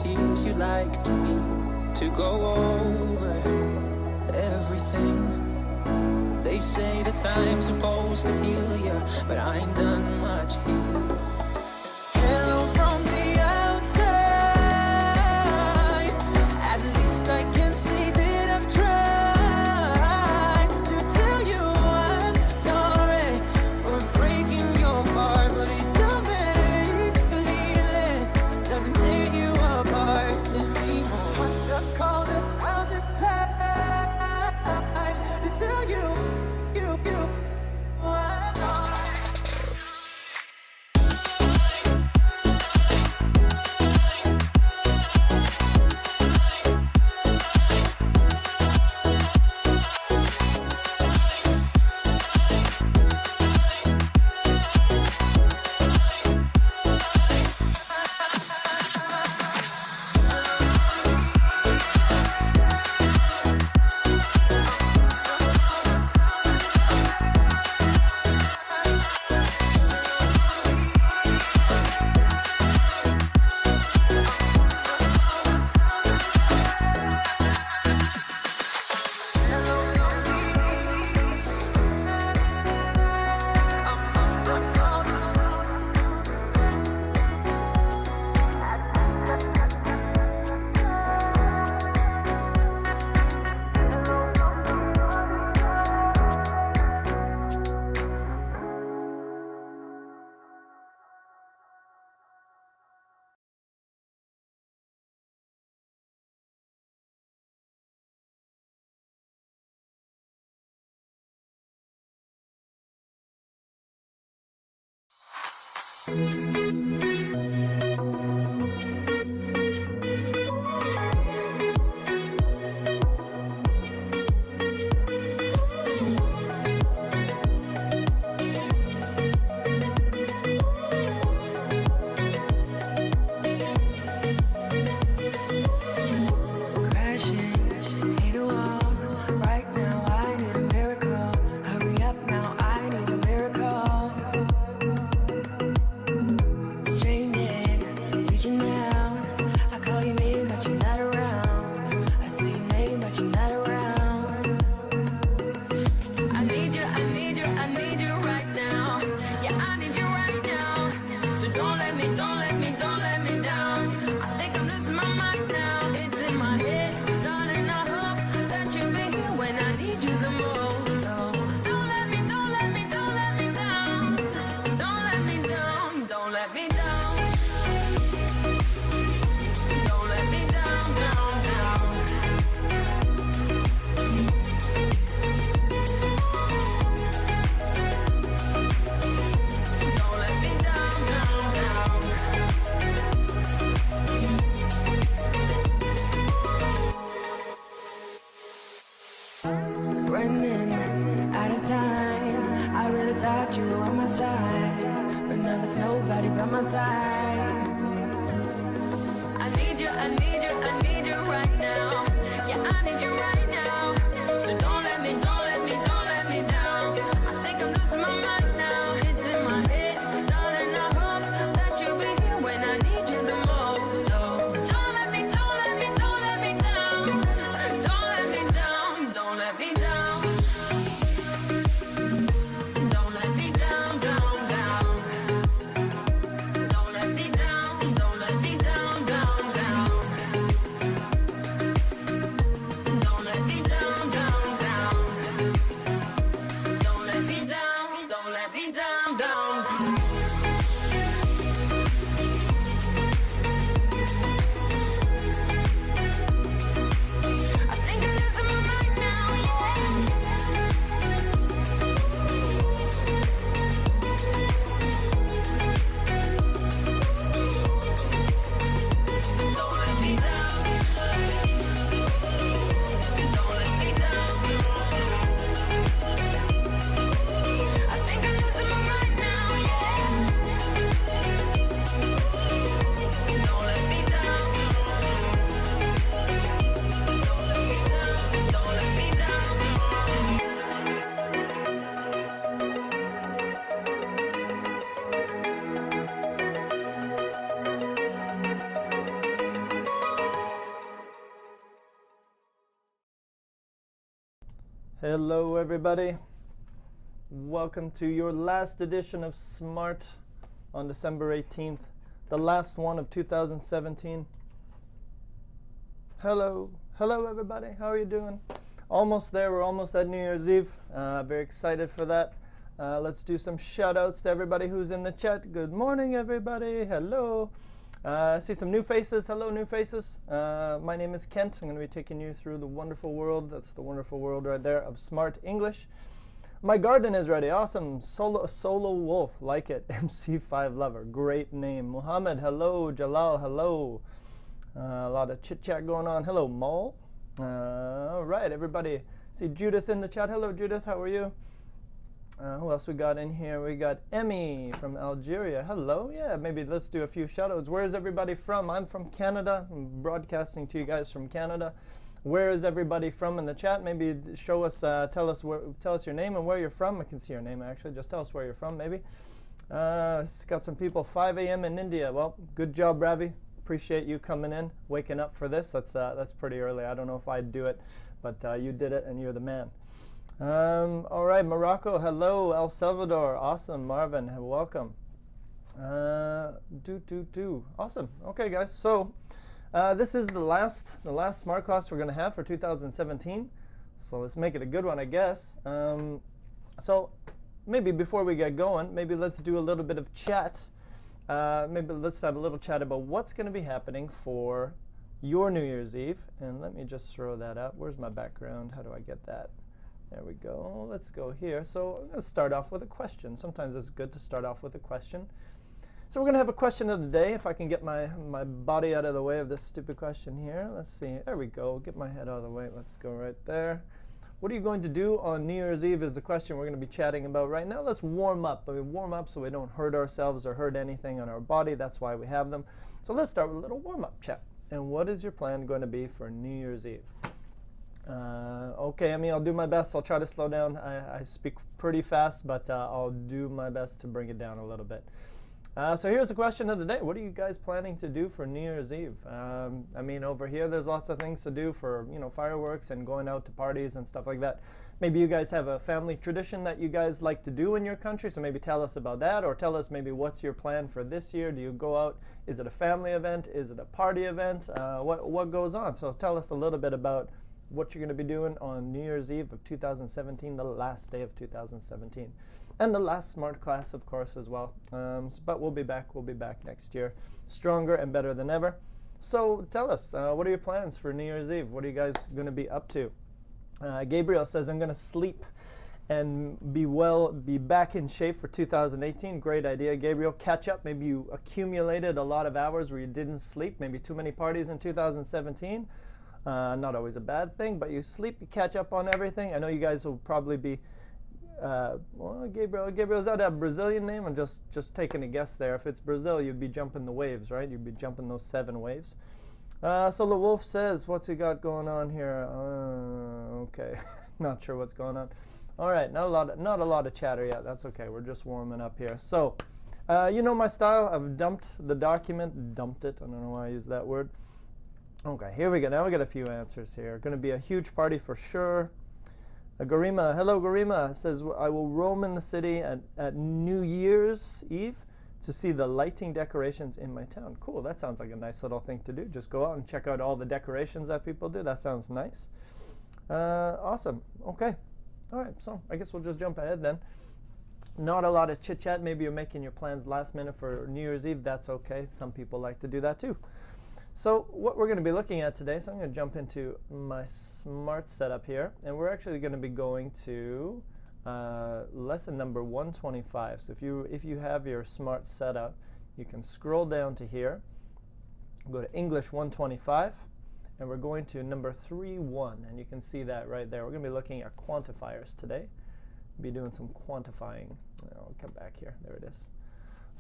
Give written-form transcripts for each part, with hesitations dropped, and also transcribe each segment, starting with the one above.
those years you liked me to go over everything. They say the time's supposed to heal ya, but I ain't done much here. Hello from the outside, at least I can see that I've tried to tell you I'm sorry for breaking your heart, but it don't matter, it doesn't tear you apart anymore. Must have called 1,000 times to tell you I'm sorry. Running out of time, I really thought you were on my side, but now there's nobody by my side. I need you, I need you, I need you right now. Yeah, I need you right now. So don't let me, don't let me, don't let me down. I think I'm losing my mind now. It's in my head, darling, I hope that you'll be here when I need you the most. So don't let me, don't let me, don't let me down. Don't let me down, don't let me down. Don't let me down, down, down. Don't let me down, don't let me down, down, down. Hello everybody. Welcome to your last edition of Smrt on December 18th, the last one of 2017. Hello everybody. How are you doing? Almost there. We're almost at New Year's Eve. Very excited for that. Let's do some shout outs to everybody who's in the chat. Good morning everybody. Hello. I see some new faces. Hello, new faces. My name is Kent. I'm going to be taking you through the wonderful world. That's the wonderful world right there of Smrt English. My garden is ready. Awesome. Solo wolf. Like it. MC5 lover. Great name. Muhammad. Hello. Jalal. Hello. A lot of chit chat going on. Hello, Mol. All right, everybody. See Judith in the chat. Hello, Judith. How are you? Who else we got in here? We got Emmy from Algeria. Hello. Yeah, maybe let's do a few shout-outs. Where is everybody from? I'm from Canada. I'm broadcasting to you guys from Canada. Where is everybody from in the chat? Maybe show us, tell us your name and where you're from. I can see your name actually. Just tell us where you're from, maybe. It's got some people. 5 a.m. in India. Well, good job, Ravi. Appreciate you coming in, waking up for this. That's pretty early. I don't know if I'd do it, but you did it, and you're the man. All right, Morocco, hello. El Salvador, awesome. Marvin, welcome. Awesome. Okay, guys. So this is the last Smrt class we're going to have for 2017. So let's make it a good one, I guess. So maybe before we get going, maybe let's do a little bit of chat. Maybe let's have a little chat about what's going to be happening for your New Year's Eve. And let me just throw that up. Where's my background? How do I get that? There we go. Let's go here. So I'm going to start off with a question. Sometimes it's good to start off with a question. So we're going to have a question of the day. If I can get my body out of the way of this stupid question here. Let's see. There we go. Get my head out of the way. Let's go right there. What are you going to do on New Year's Eve is the question we're going to be chatting about right now. Let's warm up. I mean, warm up so we don't hurt ourselves or hurt anything on our body. That's why we have them. So let's start with a little warm-up chat. And what is your plan going to be for New Year's Eve? Okay, I mean, I'll do my best. I'll try to slow down. I speak pretty fast, but I'll do my best to bring it down a little bit. So here's the question of the day. What are you guys planning to do for New Year's Eve? I mean, over here, there's lots of things to do for, fireworks and going out to parties and stuff like that. Maybe you guys have a family tradition that you guys like to do in your country, so maybe tell us about that, or tell us maybe what's your plan for this year. Do you go out? Is it a family event? Is it a party event? What goes on? So tell us a little bit about what you're going to be doing on New Year's Eve of 2017, the last day of 2017. And the last Smrt class, of course, as well. But we'll be back next year, stronger and better than ever. So tell us, what are your plans for New Year's Eve? What are you guys going to be up to? Gabriel says, I'm going to sleep and be back in shape for 2018. Great idea, Gabriel. Catch up. Maybe you accumulated a lot of hours where you didn't sleep, maybe too many parties in 2017. Not always a bad thing, but you sleep, you catch up on everything. I know you guys will probably be, Gabriel, is that a Brazilian name? I'm just taking a guess there. If it's Brazil, you'd be jumping the waves, right? You'd be jumping those 7 waves. So the wolf says, what's he got going on here? Okay, not sure what's going on. All right, not a lot of chatter yet. That's okay. We're just warming up here. So, you know my style. I've dumped the document. Dumped it. I don't know why I use that word. Okay, here we go. Now we got a few answers here. Going to be a huge party for sure. Garima, hello Garima, says, I will roam in the city at New Year's Eve to see the lighting decorations in my town. Cool, that sounds like a nice little thing to do. Just go out and check out all the decorations that people do. That sounds nice. Awesome, okay. All right, so I guess we'll just jump ahead then. Not a lot of chit chat. Maybe you're making your plans last minute for New Year's Eve. That's okay. Some people like to do that too. So what we're going to be looking at today, so I'm going to jump into my Smrt setup here, and we're actually going to be going to lesson number 125. So if you have your Smrt setup, you can scroll down to here, go to English 125, and we're going to number 3.1, and you can see that right there. We're going to be looking at quantifiers today. Be doing some quantifying. I'll come back here. There it is.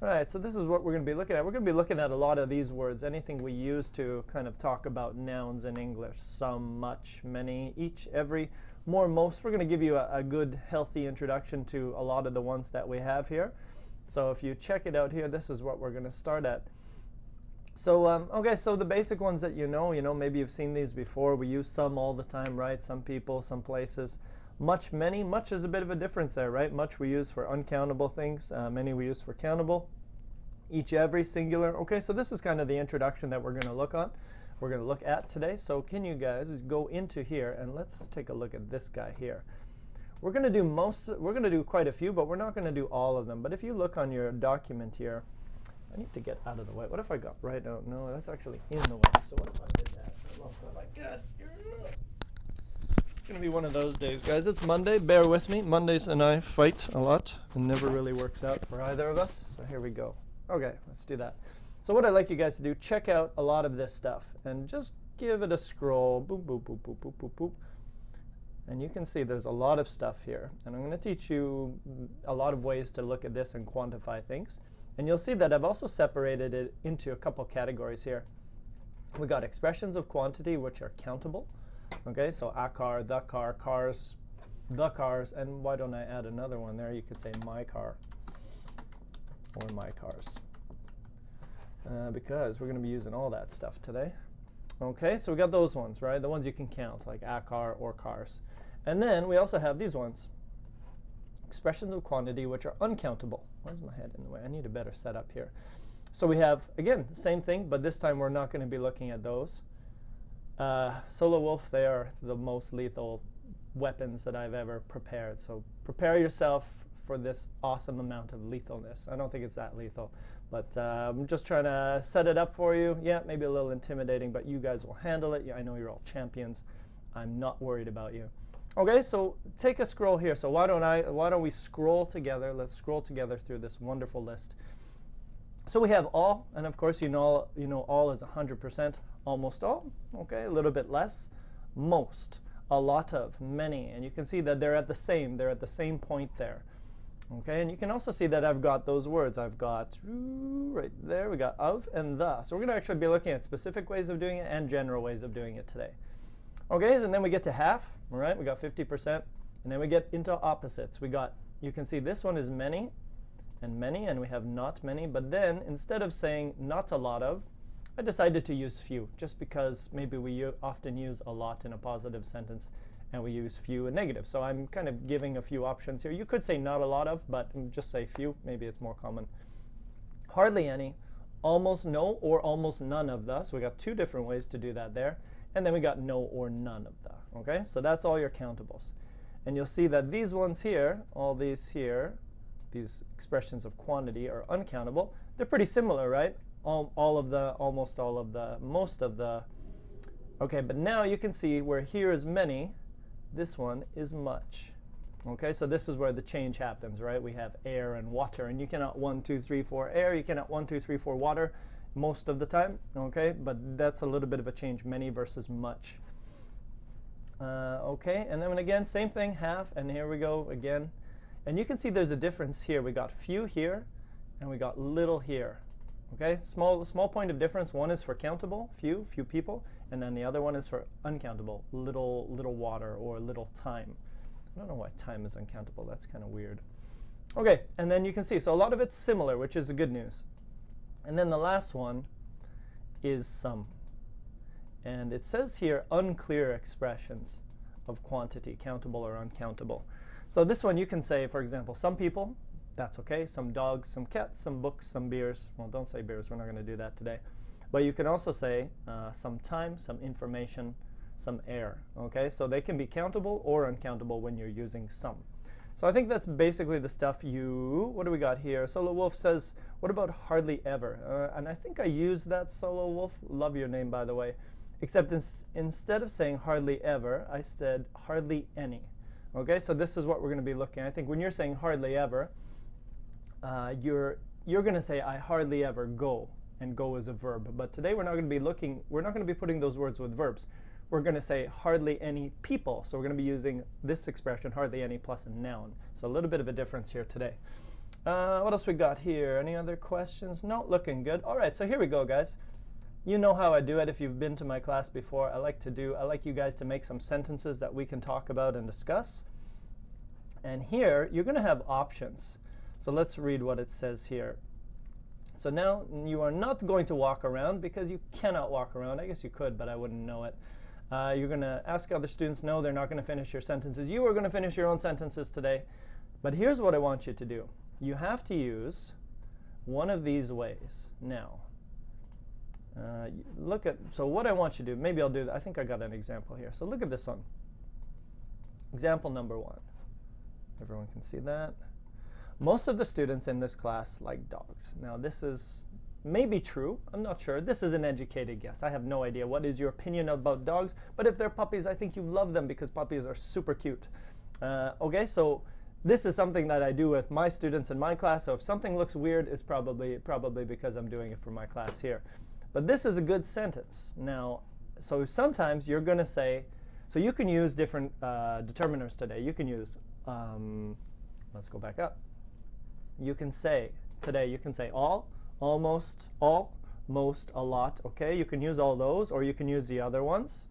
All right, so this is what we're going to be looking at. We're going to be looking at a lot of these words, anything we use to kind of talk about nouns in English. Some, much, many, each, every, more, most. We're going to give you a good, healthy introduction to a lot of the ones that we have here. So if you check it out here, this is what we're going to start at. So, okay, so the basic ones that you know, maybe you've seen these before. We use some all the time, right? Some people, some places. Much, many. Much is a bit of a difference there, right? Much we use for uncountable things. Many we use for countable. Each, every, singular. Okay, so this is kind of the introduction that we're going to look on. We're going to look at today. So can you guys go into here and let's take a look at this guy here. We're going to do quite a few, but we're not going to do all of them. But if you look on your document here, I need to get out of the way. What if I got right out? No, that's actually in the way. So what if I did that? Oh my God. It's going to be one of those days, guys. It's Monday. Bear with me. Mondays and I fight a lot. It never really works out for either of us. So here we go. Okay, let's do that. So what I'd like you guys to do, check out a lot of this stuff and just give it a scroll. Boop, boop, boop, boop, boop, boop, boop. And you can see there's a lot of stuff here. And I'm going to teach you a lot of ways to look at this and quantify things. And you'll see that I've also separated it into a couple categories here. We got expressions of quantity, which are countable. Okay, so a car, the car, cars, the cars. And why don't I add another one there? You could say my car. Or my cars, because we're going to be using all that stuff today. Okay, so we got those ones, right? The ones you can count, like a car or cars. And then we also have these ones, expressions of quantity which are uncountable. Why is my head in the way? I need a better setup here. So we have, again, same thing, but this time we're not going to be looking at those. Solo Wolf, they are the most lethal weapons that I've ever prepared. So prepare yourself for this awesome amount of lethalness. I don't think it's that lethal, but I'm just trying to set it up for you. Yeah, maybe a little intimidating, but you guys will handle it. Yeah, I know you're all champions. I'm not worried about you. Okay, so take a scroll here. So why don't we scroll together? Let's scroll together through this wonderful list. So we have all, and of course you know all is 100%, almost all. Okay, a little bit less, most, a lot of, many, and you can see that they're at the same point there. Okay, and you can also see that I've got those words. I've got right there, we got of and the. So we're going to actually be looking at specific ways of doing it and general ways of doing it today. Okay, and then we get to half, all right, we got 50%, and then we get into opposites. You can see this one is many, and we have not many, but then instead of saying not a lot of, I decided to use few, just because maybe we often use a lot in a positive sentence, and we use few and negative. So I'm kind of giving a few options here. You could say not a lot of, but just say few. Maybe it's more common. Hardly any, almost no, or almost none of the. So we got two different ways to do that there. And then we got no or none of the. Okay, so that's all your countables. And you'll see that these ones here, all these here, these expressions of quantity are uncountable. They're pretty similar, right? All of the, almost all of the, most of the. Okay, but now you can see where here is many, this one is much. Okay, so this is where the change happens, right? We have air and water, and you cannot 1, 2, 3, 4 air, you cannot 1, 2, 3, 4 water most of the time, okay? But that's a little bit of a change, many versus much. Okay, and then again, same thing, half, and here we go again. And you can see there's a difference here. We got few here, and we got little here. Okay, small point of difference. One is for countable, few people, and then the other one is for uncountable, little water or little time. I don't know why time is uncountable. That's kind of weird. Okay, and then you can see, so a lot of it's similar, which is the good news. And then the last one is some. And it says here unclear expressions of quantity, countable or uncountable. So this one you can say, for example, some people. That's okay. Some dogs, some cats, some books, some beers. Well, don't say beers. We're not going to do that today. But you can also say some time, some information, some air. Okay, so they can be countable or uncountable when you're using some. So I think that's basically the stuff what do we got here? Solo Wolf says, what about hardly ever? And I think I used that, Solo Wolf. Love your name, by the way. Except instead of saying hardly ever, I said hardly any. Okay, so this is what we're going to be looking at. I think when you're saying hardly ever, you're going to say I hardly ever go, and go is a verb. But today we're not going to be putting those words with verbs. We're going to say hardly any people. So we're going to be using this expression, hardly any, plus a noun. So a little bit of a difference here today. What else we got here? Any other questions? No, looking good. All right, so here we go, guys. You know how I do it if you've been to my class before. I like you guys to make some sentences that we can talk about and discuss. And here, you're going to have options. So let's read what it says here. So now you are not going to walk around because you cannot walk around. I guess you could, but I wouldn't know it. You're going to ask other students. No, they're not going to finish your sentences. You are going to finish your own sentences today. But here's what I want you to do. You have to use one of these ways. Now, so what I want you to do, maybe I'll do that. I think I got an example here. So look at this one. Example number 1. Everyone can see that. Most of the students in this class like dogs. Now, this is maybe true. I'm not sure. This is an educated guess. I have no idea. What is your opinion about dogs? But if they're puppies, I think you love them because puppies are super cute. Okay, so this is something that I do with my students in my class. So if something looks weird, it's probably because I'm doing it for my class here. But this is a good sentence. Now, so sometimes you're going to say, so you can use different determiners today. You can use, let's go back up. You can say, today you can say all, almost, all, most, a lot. Okay, you can use all those, or you can use the other ones,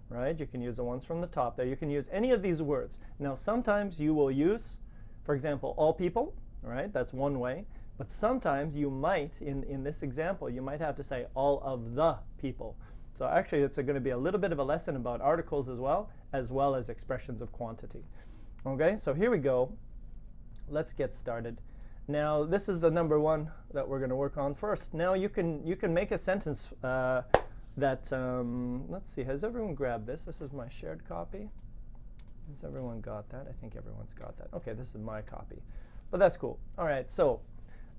right? You can use the ones from the top there. You can use any of these words. Now, sometimes you will use, for example, all people, right? That's one way. But sometimes you might, in this example, you might have to say all of the people. So actually, it's going to be a little bit of a lesson about articles as well as expressions of quantity. Okay, so here we go. Let's get started. Now, this is the number 1 that we're going to work on first. Now, you can make a sentence that, let's see, has everyone grabbed this? This is my shared copy. Has everyone got that? I think everyone's got that. Okay, this is my copy. But that's cool. All right, so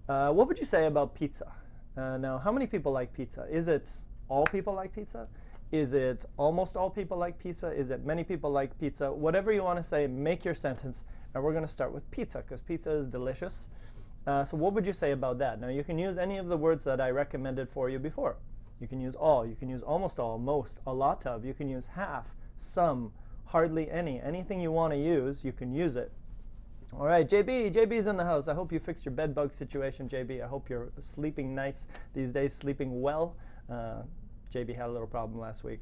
what would you say about pizza? Now, how many people like pizza? Is it all people like pizza? Is it almost all people like pizza? Is it many people like pizza? Whatever you want to say, make your sentence. And we're going to start with pizza because pizza is delicious. So what would you say about that? Now, you can use any of the words that I recommended for you before. You can use all. You can use almost all, most, a lot of. You can use half, some, hardly any. Anything you want to use, you can use it. All right, JB's in the house. I hope you fixed your bed bug situation, JB. I hope you're sleeping nice these days, sleeping well. JB had a little problem last week.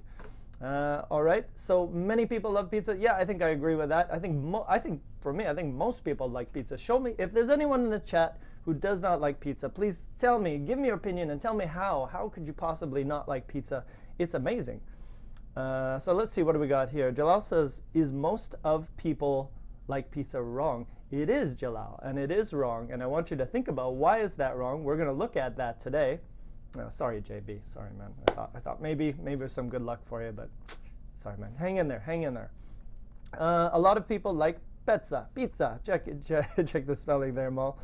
All right, so many people love pizza. Yeah, I think I agree with that. I think for me, I think most people like pizza. Show me, if there's anyone in the chat who does not like pizza, please tell me, give me your opinion and tell me how. How could you possibly not like pizza? It's amazing. So let's see, what do we got here? Jalal says, is most of people like pizza wrong? It is, Jalal, and it is wrong. And I want you to think about, why is that wrong? We're going to look at that today. Sorry, JB. Sorry, man. I thought maybe there's some good luck for you, but sorry, man. Hang in there. Hang in there. A lot of people like pizza. Check the spelling there, Mo.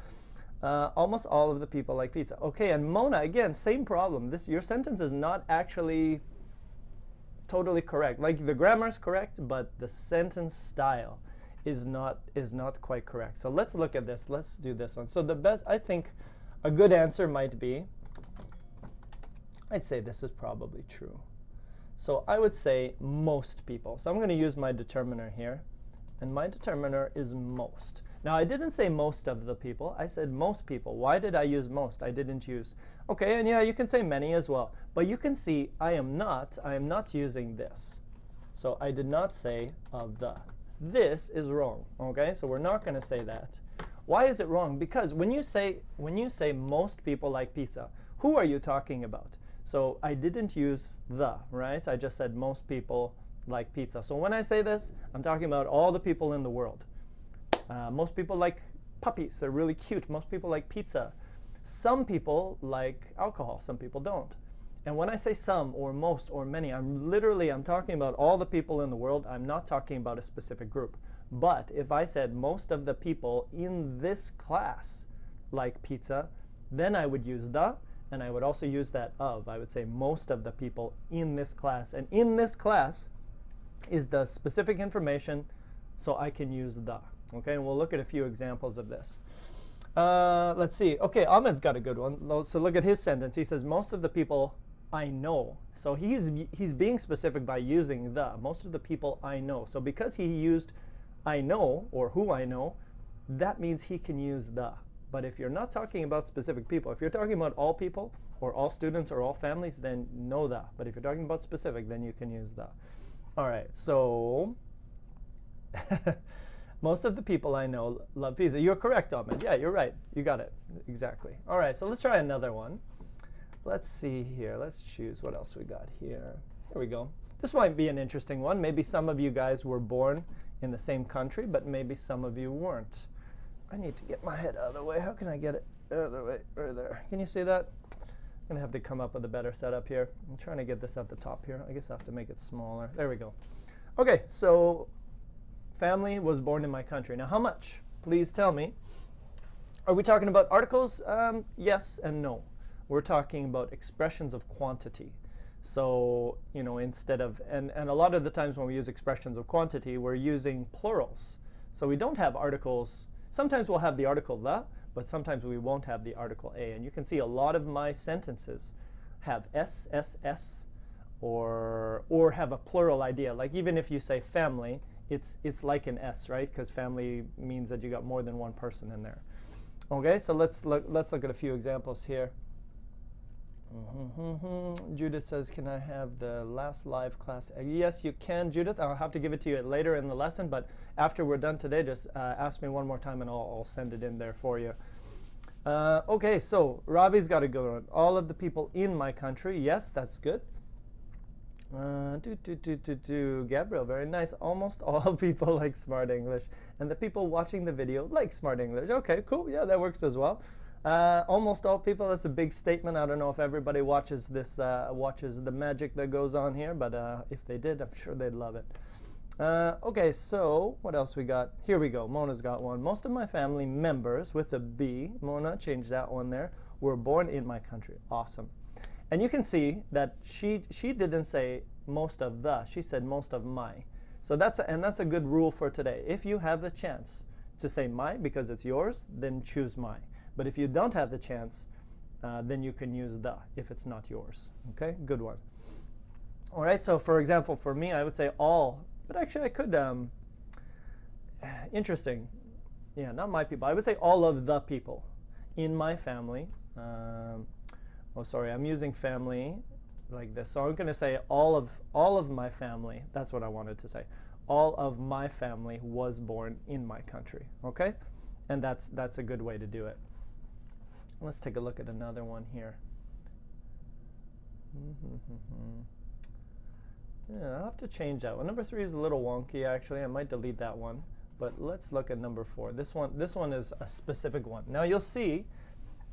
Almost all of the people like pizza. Okay, and Mona, again, same problem. Your sentence is not actually totally correct. Like, the grammar is correct, but the sentence style is not quite correct. So let's look at this. Let's do this one. So the best, I think, a good answer might be, I'd say this is probably true. So I would say most people. So I'm going to use my determiner here. And my determiner is most. Now, I didn't say most of the people. I said most people. Why did I use most? I didn't use. Okay, and yeah, you can say many as well. But you can see I am not using this. So I did not say of the. This is wrong. Okay, so we're not going to say that. Why is it wrong? Because when you say most people like pizza, who are you talking about? So I didn't use the, right? I just said most people like pizza. So when I say this, I'm talking about all the people in the world. Most people like puppies. They're really cute. Most people like pizza. Some people like alcohol. Some people don't. And when I say some or most or many, I'm talking about all the people in the world. I'm not talking about a specific group. But if I said most of the people in this class like pizza, then I would use the. And I would also use that of. I would say most of the people in this class. And in this class is the specific information, so I can use the. Okay, and we'll look at a few examples of this. Let's see. Okay, Ahmed's got a good one. So look at his sentence. He says, most of the people I know. So he's being specific by using the. Most of the people I know. So because he used I know, or who I know, that means he can use the. But if you're not talking about specific people, if you're talking about all people, or all students, or all families, then no the. But if you're talking about specific, then you can use the. All right, so most of the people I know love pizza. You're correct, Ahmed. Yeah, you're right. You got it. Exactly. All right, so let's try another one. Let's see here. Let's choose what else we got here. Here we go. This might be an interesting one. Maybe some of you guys were born in the same country, but maybe some of you weren't. I need to get my head out of the way. How can I get it out of the way? Right there. Can you see that? I'm going to have to come up with a better setup here. I'm trying to get this at the top here. I guess I have to make it smaller. There we go. Okay, so family was born in my country. Now, how much? Please tell me. Are we talking about articles? Yes and no. We're talking about expressions of quantity. So, you know, instead of, and a lot of the times when we use expressions of quantity, we're using plurals. So we don't have articles. Sometimes we'll have the article the, but sometimes we won't have the article a. And you can see a lot of my sentences have s, or have a plural idea. Like even if you say family, it's like an s, right? Because family means that you got more than one person in there. Okay, so let's look at a few examples here. Judith says, can I have the last live class? Yes, you can, Judith. I'll have to give it to you later in the lesson, but after we're done today, just ask me one more time and I'll send it in there for you. Okay, so Ravi's got a good one. All of the people in my country. Yes, that's good. Gabriel, very nice. Almost all people like Smart English. And the people watching the video like Smart English. Okay, cool. Yeah, that works as well. Almost all people, that's a big statement. I don't know if everybody watches this, watches the magic that goes on here, but if they did, I'm sure they'd love it. Okay, so what else we got? Here we go. Mona's got one. Most of my family members with a B, Mona, change that one there, were born in my country. Awesome. And you can see that she didn't say most of the, she said most of my. So that's a good rule for today. If you have the chance to say my because it's yours, then choose my. But if you don't have the chance, then you can use the if it's not yours. Okay, good one. All right, so for example, for me, I would say all, but actually I could, interesting. Yeah, not my people. I would say all of the people in my family. Oh, sorry, I'm using family like this. So I'm going to say all of my family. That's what I wanted to say. All of my family was born in my country. Okay, and that's a good way to do it. Let's take a look at another one here. Yeah, I'll have to change that one. Number 3 is a little wonky, actually. I might delete that one. But let's look at number 4. This one is a specific one. Now you'll see,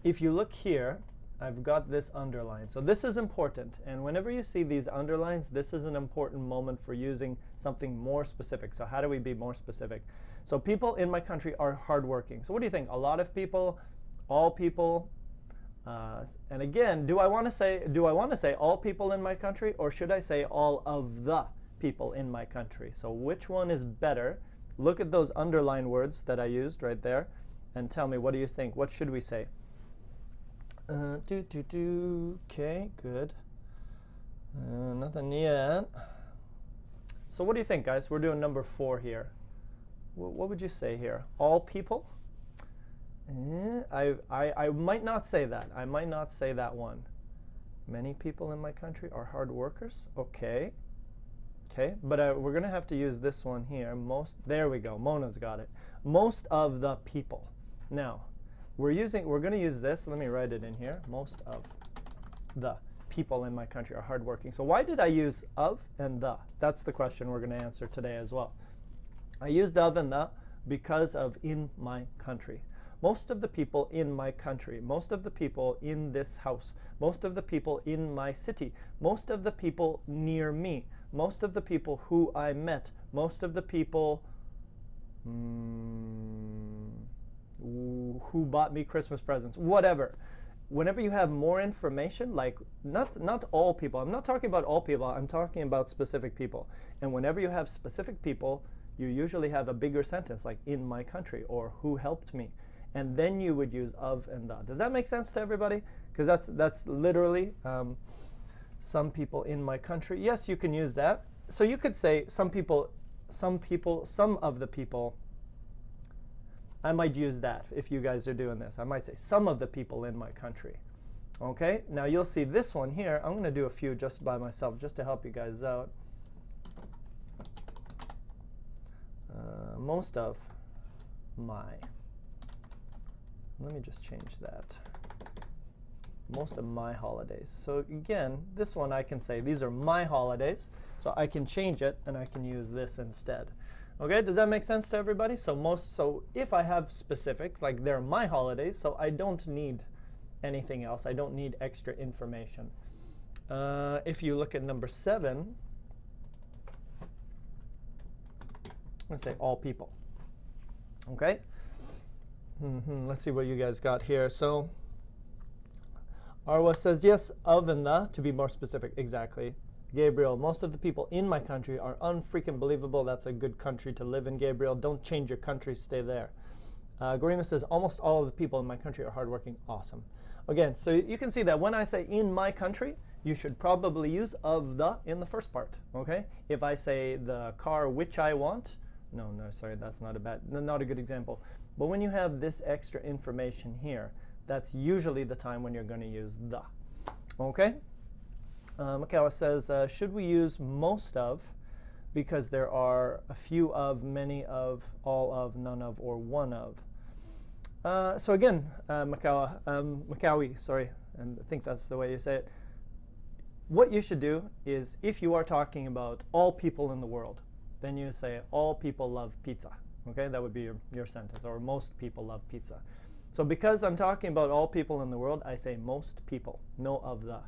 if you look here, I've got this underline. So this is important. And whenever you see these underlines, this is an important moment for using something more specific. So how do we be more specific? So people in my country are hardworking. So what do you think? A lot of people? All people? And again, do I want to say all people in my country, or should I say all of the people in my country? So which one is better? Look at those underline words that I used right there and tell me, what do you think? What should we say? Okay, good. Nothing yet. So what do you think, guys? We're doing number 4 here. What would you say here? All people? I might not say that. I might not say that one. Many people in my country are hard workers. Okay. Okay, but we're going to have to use this one here. There we go. Mona's got it. Most of the people. Now, we're going to use this. Let me write it in here. Most of the people in my country are hardworking. So why did I use of and the? That's the question we're going to answer today as well. I used of and the because of in my country. Most of the people in my country, most of the people in this house, most of the people in my city, most of the people near me, most of the people who I met, most of the people who bought me Christmas presents, whatever. Whenever you have more information, like not all people, I'm not talking about all people, I'm talking about specific people. And whenever you have specific people, you usually have a bigger sentence like in my country or who helped me. And then you would use of and the. Does that make sense to everybody? Because that's literally some people in my country. Yes, you can use that. So you could say some of the people. I might use that if you guys are doing this. I might say some of the people in my country. Okay, now you'll see this one here. I'm going to do a few just by myself just to help you guys out. Most of my. Let me just change that. most of my holidays. So again, this one I can say these are my holidays. So I can change it and I can use this instead. Okay, does that make sense to everybody? So if I have specific, like they're my holidays, so I don't need anything else. I don't need extra information. If you look at number 7, I'm going to say all people. Okay? Let's see what you guys got here. So Arwa says, yes, of and the, to be more specific. Exactly. Gabriel, most of the people in my country are unfreaking believable. That's a good country to live in, Gabriel. Don't change your country. Stay there. Garima says, almost all of the people in my country are hardworking. Awesome. Again, so you can see that when I say in my country, you should probably use of the in the first part. Okay? If I say the car which I want, no, sorry, that's not a good example. But when you have this extra information here, that's usually the time when you're going to use the. Okay? Makawa says, should we use most of because there are a few of, many of, all of, none of, or one of? So again, Makawi, sorry, and I think that's the way you say it. What you should do is, if you are talking about all people in the world, then you say all people love pizza. Okay, that would be your sentence, or most people love pizza. So because I'm talking about all people in the world, I say most people, no of the.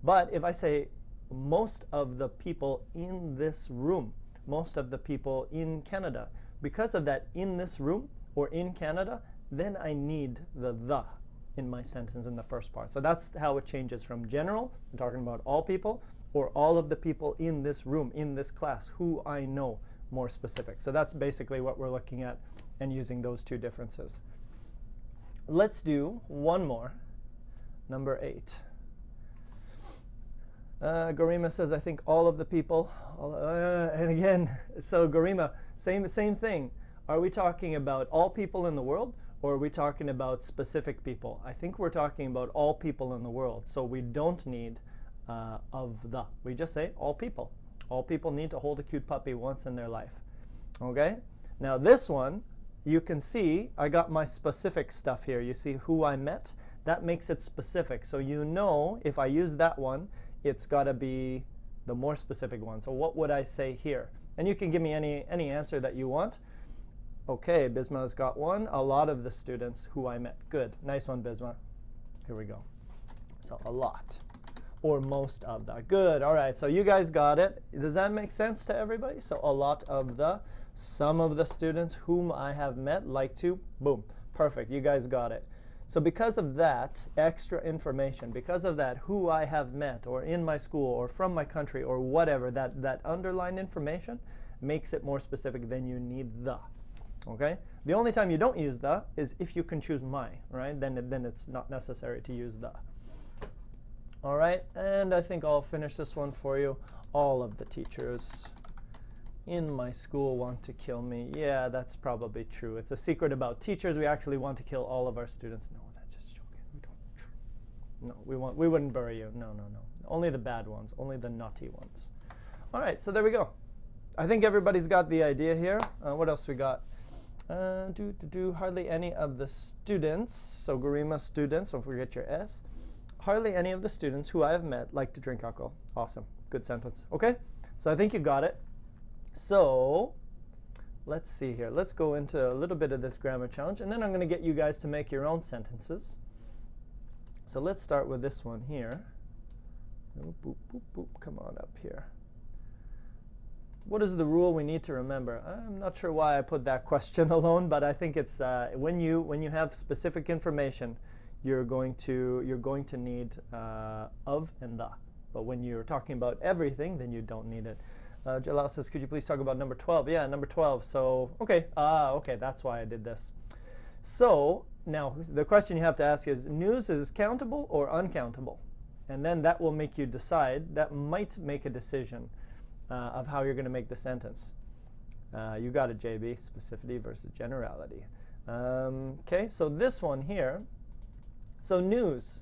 But if I say most of the people in this room, most of the people in Canada, because of that in this room or in Canada, then I need the in my sentence in the first part. So that's how it changes from general, I'm talking about all people, or all of the people in this room, in this class, who I know, more specific. So that's basically what we're looking at and using those two differences. Let's do one more, number 8. Garima says, I think all of the people, and again, so Garima, same thing. Are we talking about all people in the world, or are we talking about specific people? I think we're talking about all people in the world, so we don't need of the. We just say all people. All people need to hold a cute puppy once in their life. Okay? Now this one, you can see I got my specific stuff here. You see who I met? That makes it specific. So you know if I use that one, it's got to be the more specific one. So what would I say here? And you can give me any answer that you want. Okay, Bisma's got one. A lot of the students who I met. Good. Nice one, Bisma. Here we go. So a lot. Or most of the. Good. All right. So you guys got it. Does that make sense to everybody? So a lot of the. Some of the students whom I have met like to. Boom. Perfect. You guys got it. So because of that extra information, because of that who I have met, or in my school, or from my country, or whatever, that underlined information makes it more specific than you need the. Okay? The only time you don't use the is if you can choose my, right? Then it's not necessary to use the. All right, and I think I'll finish this one for you. All of the teachers in my school want to kill me. Yeah, that's probably true. It's a secret about teachers. We actually want to kill all of our students. No, that's just joking. We don't. No, we wouldn't bury you. No. Only the bad ones. Only the naughty ones. All right, so there we go. I think everybody's got the idea here. What else we got? Hardly any of the students. So Garima students. Don't forget your S. Hardly any of the students who I have met like to drink alcohol. Awesome. Good sentence. Okay? So I think you got it. So let's see here. Let's go into a little bit of this grammar challenge, and then I'm going to get you guys to make your own sentences. So let's start with this one here. Boop, boop, boop, boop. Come on up here. What is the rule we need to remember? I'm not sure why I put that question alone, but I think it's when you have specific information, you're going to need of and the. But when you're talking about everything, then you don't need it. Jalal says, could you please talk about number 12? Yeah, number 12. So, okay, that's why I did this. So, now the question you have to ask is, news is countable or uncountable? And then that will make you decide, that might make a decision of how you're going to make the sentence. You got it, JB, specificity versus generality. Okay, so this one here, so news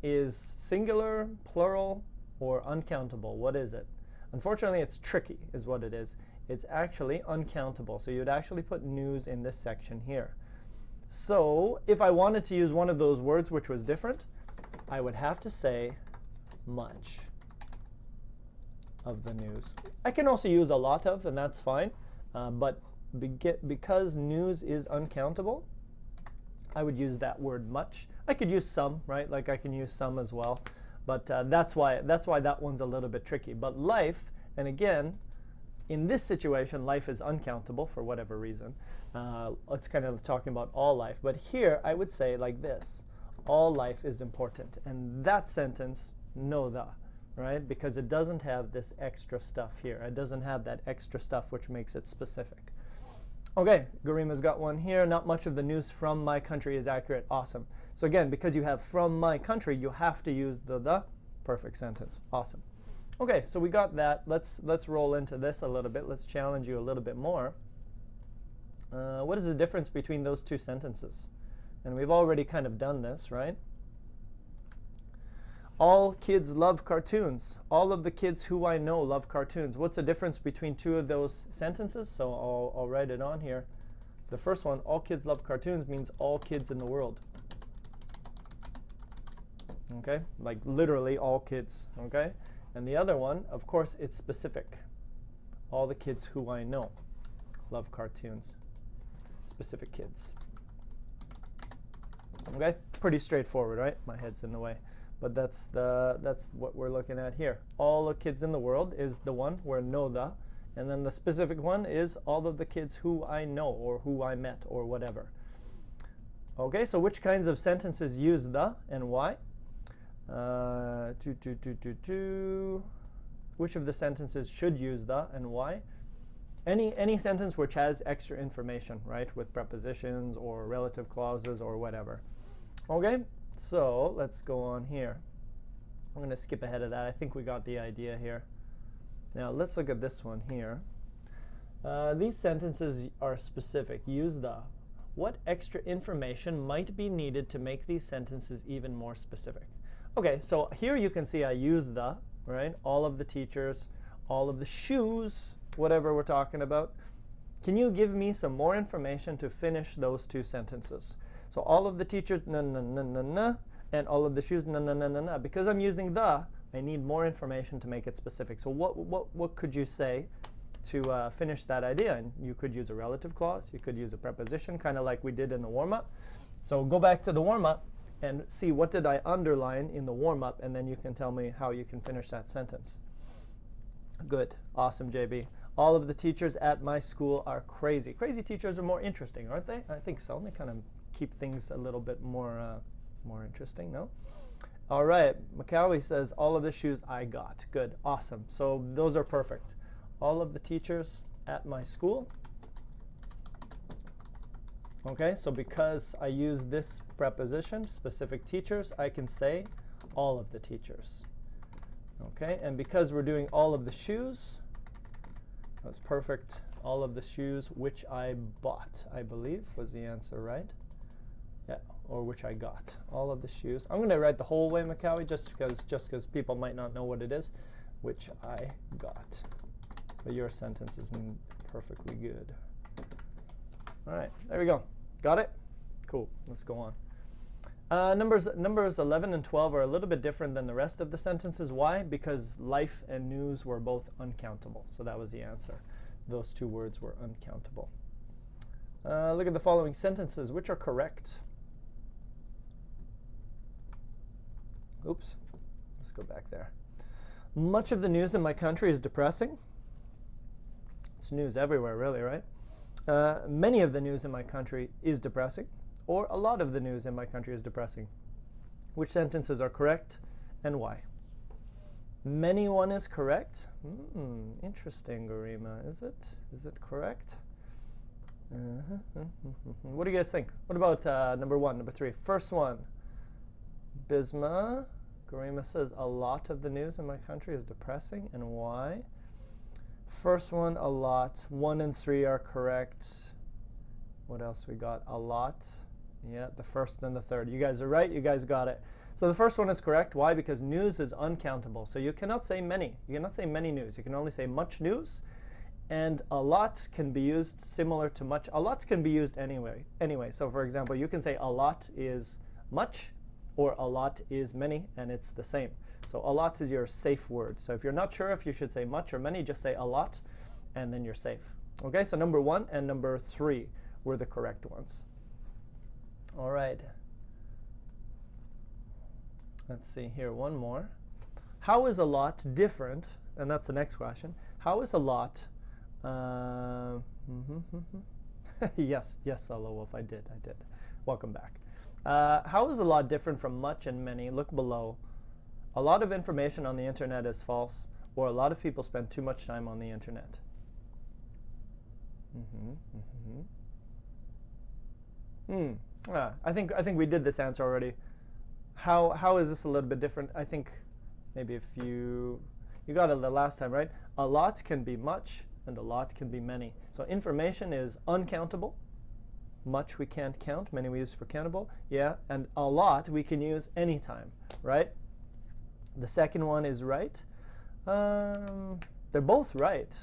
is singular, plural, or uncountable. What is it? Unfortunately, it's tricky, is what it is. It's actually uncountable. So you'd actually put news in this section here. So if I wanted to use one of those words which was different, I would have to say much of the news. I can also use a lot of, and that's fine. But because news is uncountable, I would use that word much. I could use some, right? Like I can use some as well. But that's why that one's a little bit tricky. But life, and again, in this situation, life is uncountable for whatever reason. It's kind of talking about all life. But here, I would say like this. All life is important. And that sentence, know the, right? Because it doesn't have this extra stuff here. It doesn't have that extra stuff which makes it specific. Okay, Garima's got one here. Not much of the news from my country is accurate. Awesome. So again, because you have from my country, you have to use the perfect sentence. Awesome. Okay, so we got that. Let's roll into this a little bit. Let's challenge you a little bit more. What is the difference between those two sentences? And we've already kind of done this, right? All kids love cartoons. All of the kids who I know love cartoons. What's the difference between two of those sentences? So I'll write it on here. The first one, all kids love cartoons, means all kids in the world. Okay, like literally all kids. Okay, and the other one, of course, it's specific. All the kids who I know love cartoons. Specific kids. Okay, pretty straightforward, right? My head's in the way. But that's what we're looking at here. All the kids in the world is the one where know the, and then the specific one is all of the kids who I know or who I met or whatever. Okay, so which kinds of sentences use the and why? Which of the sentences should use the and why? Any sentence which has extra information, right, with prepositions or relative clauses or whatever. Okay. So let's go on here. I'm going to skip ahead of that. I think we got the idea here. Now let's look at this one here. These sentences are specific. Use the. What extra information might be needed to make these sentences even more specific? Okay, so here you can see I use the, right? All of the teachers, all of the shoes, whatever we're talking about. Can you give me some more information to finish those two sentences? So all of the teachers, na na na na na, and all of the shoes, na na na na na. Because I'm using the, I need more information to make it specific. So what could you say to finish that idea? And you could use a relative clause. You could use a preposition, kind of like we did in the warm-up. So go back to the warm-up and see what did I underline in the warm-up, and then you can tell me how you can finish that sentence. Good. Awesome, JB. All of the teachers at my school are crazy. Crazy teachers are more interesting, aren't they? I think so. They kind of keep things a little bit more interesting, no? All right, Macawi says, all of the shoes I got. Good, awesome. So those are perfect. All of the teachers at my school. Okay, so because I use this preposition, specific teachers, I can say all of the teachers. Okay, and because we're doing all of the shoes, that's perfect. All of the shoes which I bought, I believe, was the answer, right? Yeah, or which I got. All of the shoes. I'm going to write the whole way, Macawi, just because people might not know what it is. Which I got. But your sentence is perfectly good. All right, there we go. Got it? Cool. Let's go on. Numbers 11 and 12 are a little bit different than the rest of the sentences. Why? Because life and news were both uncountable. So that was the answer. Those two words were uncountable. Look at the following sentences. Which are correct? Oops. Let's go back there. Much of the news in my country is depressing. It's news everywhere, really, right? Many of the news in my country is depressing. Or a lot of the news in my country is depressing. Which sentences are correct and why? Many one is correct. Interesting, Garima. Is it correct? What do you guys think? What about number 1, number 3? First one. Bisma. Garima says a lot of the news in my country is depressing, and why? First one, a lot. 1 and 3 are correct. What else we got? A lot. Yeah, the first and the third. You guys are right. You guys got it. So the first one is correct. Why? Because news is uncountable. So you cannot say many. You cannot say many news. You can only say much news. And a lot can be used similar to much. A lot can be used anyway. So for example, you can say a lot is much, or a lot is many, and it's the same. So a lot is your safe word. So if you're not sure if you should say much or many, just say a lot, and then you're safe. Okay, so number 1 and number 3 were the correct ones. All right. Let's see here, one more. How is a lot different? And that's the next question. How is a lot? Yes, Solo Wolf, I did. Welcome back. How is a lot different from much and many? Look below. A lot of information on the internet is false, or a lot of people spend too much time on the internet. I think we did this answer already. How is this a little bit different? I think maybe if you got it the last time, right? A lot can be much, and a lot can be many. So information is uncountable. Much we can't count. Many we use for countable. Yeah, and a lot we can use anytime, right? The second one is right. They're both right.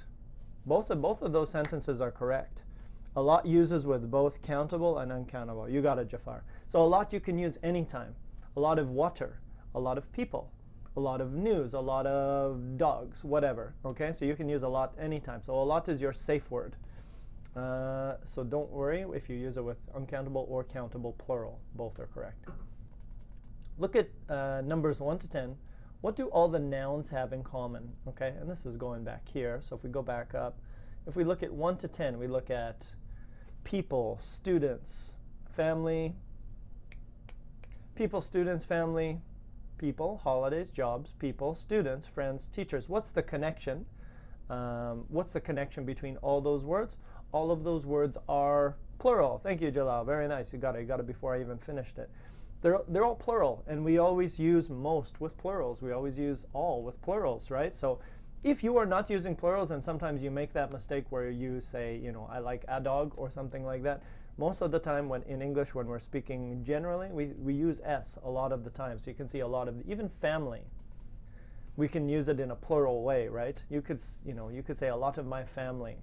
Both of those sentences are correct. A lot uses with both countable and uncountable. You got it, Jafar. So a lot you can use anytime. A lot of water, a lot of people, a lot of news, a lot of dogs, whatever. Okay, so you can use a lot anytime. So a lot is your safe word. So don't worry if you use it with uncountable or countable plural. Both are correct. Look at numbers 1 to 10. What do all the nouns have in common? Okay, and this is going back here. So if we go back up, if we look at 1 to 10, we look at people, students, family, people, students, family, people, holidays, jobs, people, students, friends, teachers. What's the connection? What's the connection between all those words? All of those words are plural. Thank you, Jalal. Very nice. You got it before I even finished it. They're all plural, and we always use most with plurals. We always use all with plurals, right? So if you are not using plurals, and sometimes you make that mistake where you say, I like a dog or something like that, most of the time when in English, when we're speaking generally, we use s a lot of the time. So you can see a lot of, even family, we can use it in a plural way, right? You could say a lot of my family,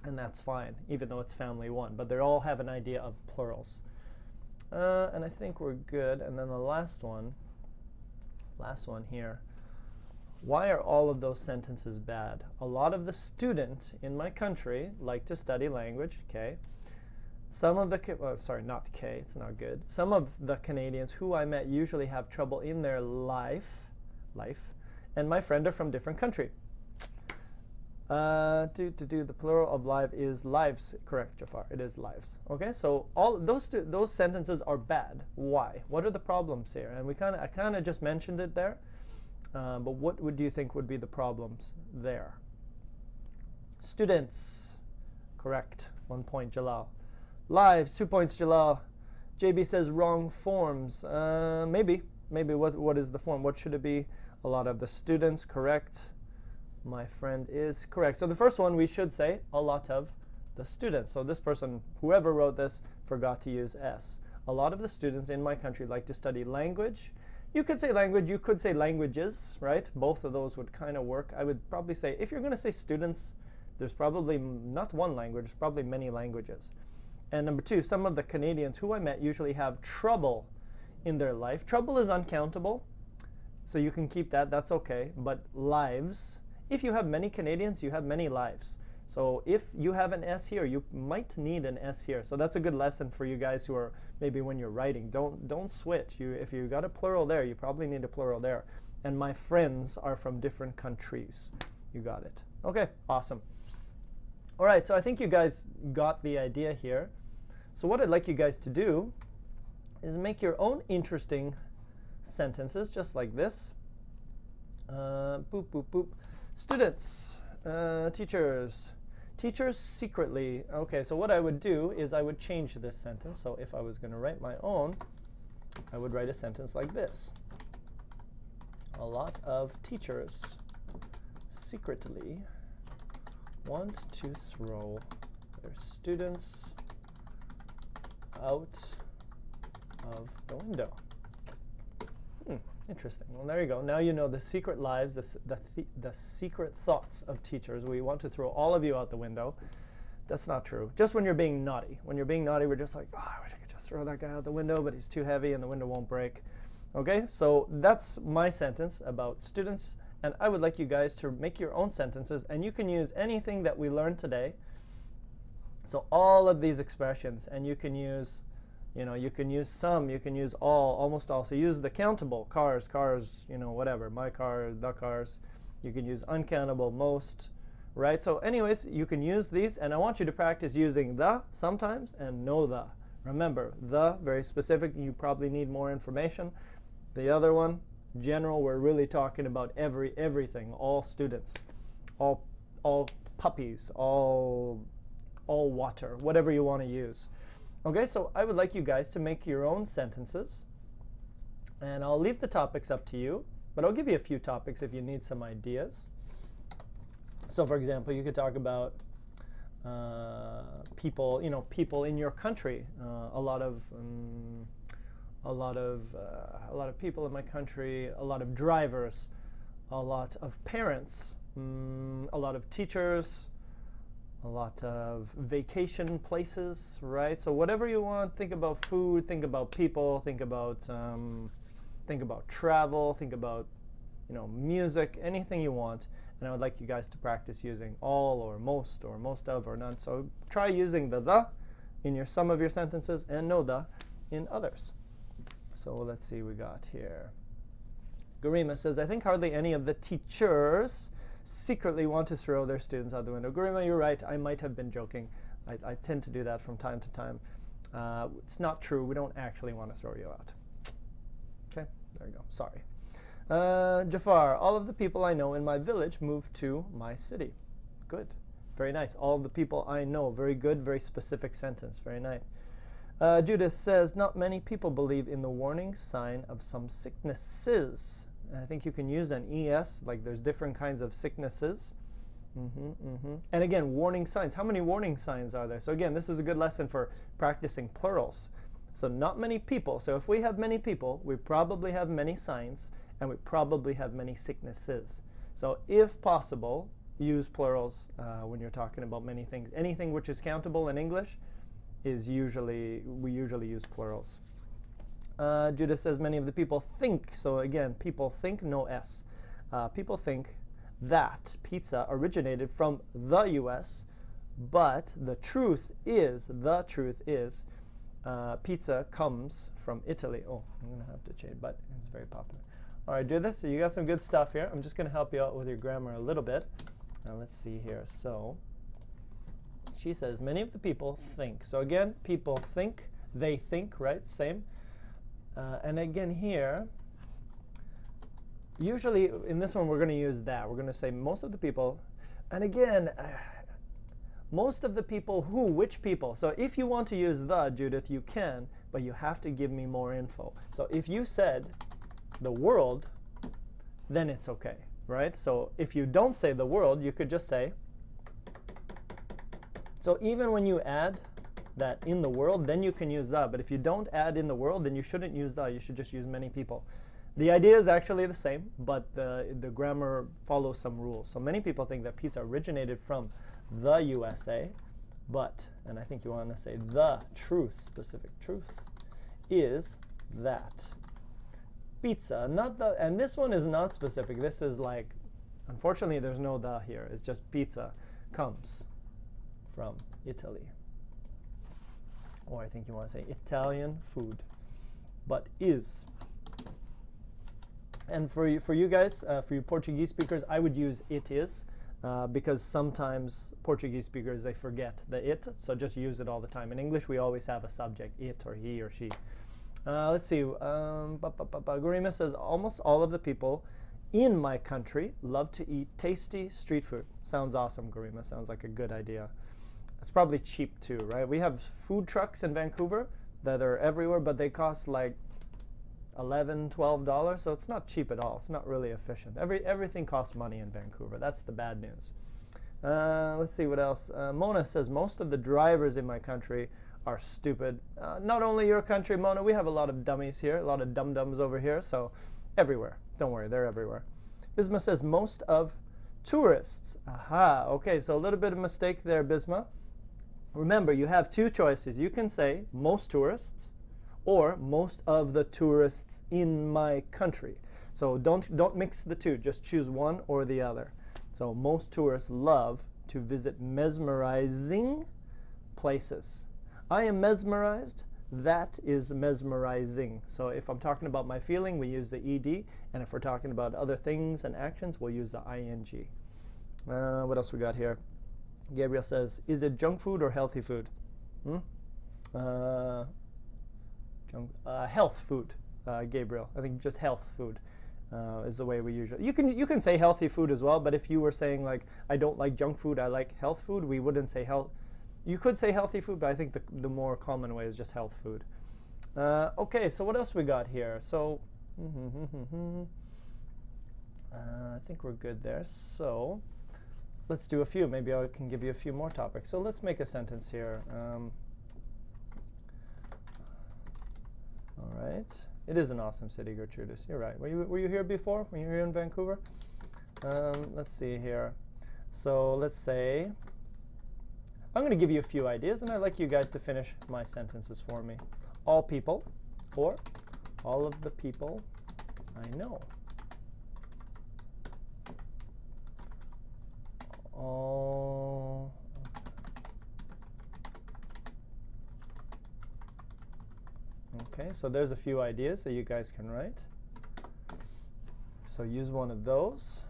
and that's fine, even though it's family one, but they all have an idea of plurals. And I think we're good. And then the last one here. Why are all of those sentences bad? A lot of the students in my country like to study language, okay? Some of the, not K, it's not good. Some of the Canadians who I met usually have trouble in their life, and my friend are from different country. The plural of live is lives. Correct, Jafar. It is lives. Okay, so all those sentences are bad. Why? What are the problems here? And I kind of just mentioned it there. But what would you think would be the problems there? Students. Correct. 1 point, Jalal. Lives. 2 points, Jalal. JB says wrong forms. Maybe. What is the form? What should it be? A lot of the students. Correct. My friend is correct. So the first one we should say a lot of the students. So this person, whoever wrote this, forgot to use s. A lot of the students in my country like to study language. You could say language, you could say languages, right? Both of those would kind of work. I would probably say, if you're going to say students, there's probably not one language, there's probably many languages. And number 2, some of the Canadians who I met usually have trouble in their life. Trouble is uncountable, so you can keep that, that's okay. But lives, if you have many Canadians, you have many lives. So if you have an S here, you might need an S here. So that's a good lesson for you guys who are maybe when you're writing. Don't switch. If you got a plural there, you probably need a plural there. And my friends are from different countries. You got it. Okay, awesome. All right, so I think you guys got the idea here. So what I'd like you guys to do is make your own interesting sentences, just like this. Boop, boop, boop. Students, teachers, teachers secretly. Okay, so what I would do is I would change this sentence. So if I was going to write my own, I would write a sentence like this. A lot of teachers secretly want to throw their students out of the window. Interesting. Well, there you go. Now you know the secret lives, the secret thoughts of teachers. We want to throw all of you out the window. That's not true. Just when you're being naughty. When you're being naughty, we're just like, oh, I wish I could just throw that guy out the window, but he's too heavy and the window won't break. Okay, so that's my sentence about students, and I would like you guys to make your own sentences, and you can use anything that we learned today. So all of these expressions, and you can use, you can use some, you can use all, almost all. So use the countable, cars, whatever, my car, the cars. You can use uncountable, most, right? So anyways, you can use these, and I want you to practice using the sometimes and no the. Remember, the, very specific, you probably need more information. The other one, general, we're really talking about everything, all students, all puppies, all water, whatever you want to use. Okay, so I would like you guys to make your own sentences, and I'll leave the topics up to you, but I'll give you a few topics if you need some ideas. So for example, you could talk about people, people in your country. A lot of people in my country, a lot of drivers, a lot of parents, a lot of teachers, a lot of vacation places, right? So whatever you want, think about food, think about people, think about travel, think about music, anything you want. And I would like you guys to practice using all or most of or none. So try using the in some of your sentences and no the in others. So let's see, we got here. Garima says, I think hardly any of the teachers secretly want to throw their students out the window. Garima, you're right. I might have been joking. I tend to do that from time to time. It's not true. We don't actually want to throw you out. Okay, there you go. Sorry. Jafar, all of the people I know in my village moved to my city. Good. Very nice. All of the people I know. Very good. Very specific sentence. Very nice. Judith says, not many people believe in the warning sign of some sicknesses. And I think you can use an ES, like there's different kinds of sicknesses. And again, warning signs. How many warning signs are there? So again, this is a good lesson for practicing plurals. So not many people. So if we have many people, we probably have many signs, and we probably have many sicknesses. So if possible, use plurals when you're talking about many things. Anything which is countable in English is we usually use plurals. Judith says many of the people think. So again, people think, no S. People think that pizza originated from the US, but the truth is pizza comes from Italy. Oh, I'm going to have to change, but it's very popular. All right, Judith, so you got some good stuff here. I'm just going to help you out with your grammar a little bit. Now let's see here. So she says many of the people think. So again, people think, they think, right? Same. And again here, usually in this one we're going to use that. We're going to say most of the people. And again, most of the people who, which people? So if you want to use the, Judith, you can, but you have to give me more info. So if you said the world, then it's okay, right? So if you don't say the world, you could just say, so even when you add that in the world, then you can use the. But if you don't add in the world, then you shouldn't use the. You should just use many people. The idea is actually the same, but the grammar follows some rules. So many people think that pizza originated from the USA, but, and I think you want to say the truth, specific truth, is that pizza, not the, and this one is not specific. This is like, unfortunately, there's no the here. It's just pizza comes from Italy. Or I think you want to say Italian food, but is. And for you guys, for you Portuguese speakers, I would use it is, because sometimes Portuguese speakers, they forget the it, so just use it all the time. In English, we always have a subject, it or he or she. Let's see. Gurima says, almost all of the people in my country love to eat tasty street food. Sounds awesome, Gurima. Sounds like a good idea. It's probably cheap too, right? We have food trucks in Vancouver that are everywhere, but they cost like $11, $12, so it's not cheap at all. It's not really efficient. Everything costs money in Vancouver. That's the bad news. Let's see what else. Mona says, most of the drivers in my country are stupid. Not only your country, Mona, we have a lot of dummies here, a lot of dum-dums over here, so everywhere. Don't worry, they're everywhere. Bisma says, most of tourists. Aha, okay, so a little bit of mistake there, Bisma. Remember, you have two choices. You can say most tourists, or most of the tourists in my country. So don't mix the two, just choose one or the other. So most tourists love to visit mesmerizing places. I am mesmerized. That is mesmerizing. So if I'm talking about my feeling, we use the ed, and if we're talking about other things and actions, we'll use the ing. What else we got here? Gabriel says, is it junk food or healthy food? Health food, Gabriel. I think just health food is the way we usually. You can say healthy food as well, but if you were saying like I don't like junk food, I like health food, we wouldn't say health. You could say healthy food, but I think the more common way is just health food. Okay, so what else we got here? So I think we're good there. So let's do a few. Maybe I can give you a few more topics. So let's make a sentence here. All right. It is an awesome city, Gertrudis. You're right. Were you here before? Were you here in Vancouver? Let's see here. So let's say, I'm going to give you a few ideas, and I'd like you guys to finish my sentences for me. All people, or all of the people I know. All. Okay, so there's a few ideas that you guys can write. So use one of those.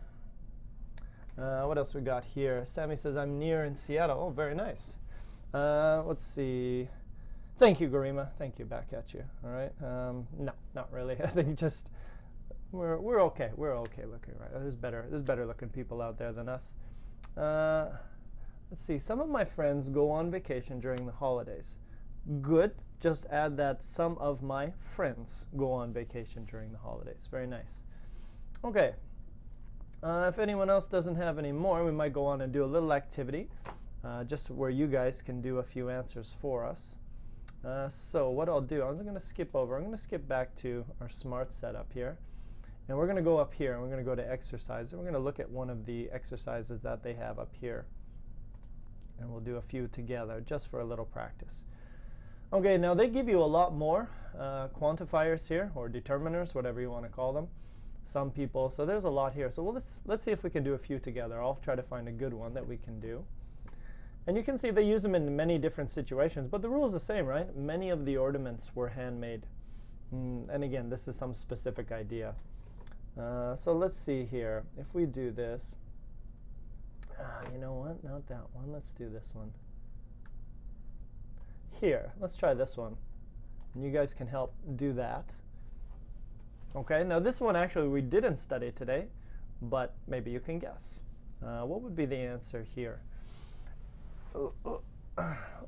What else we got here? Sammy says, I'm near in Seattle. Oh, very nice. Let's see. Thank you, Garima. Thank you, back at you. All right. No, not really. I think just we're okay. We're okay looking, right? There's better looking people out there than us. Let's see. Some of my friends go on vacation during the holidays. Good. Just add that some of my friends go on vacation during the holidays. Very nice. Okay. If anyone else doesn't have any more, we might go on and do a little activity, just where you guys can do a few answers for us. So what I'll do, I'm going to skip over. I'm going to skip back to our Smrt setup here. And we're going to go up here, and we're going to go to exercise. And we're going to look at one of the exercises that they have up here. And we'll do a few together, just for a little practice. Okay, now they give you a lot more quantifiers here, or determiners, whatever you want to call them. Some people, so there's a lot here. So let's see if we can do a few together. I'll try to find a good one that we can do. And you can see they use them in many different situations, but the rule is the same, right? Many of the ornaments were handmade. And again, this is some specific idea. So let's see here. If we do this, you know what? Not that one. Let's do this one. Here, let's try this one. And you guys can help do that. Okay, now this one actually we didn't study today, but maybe you can guess. What would be the answer here? Oh,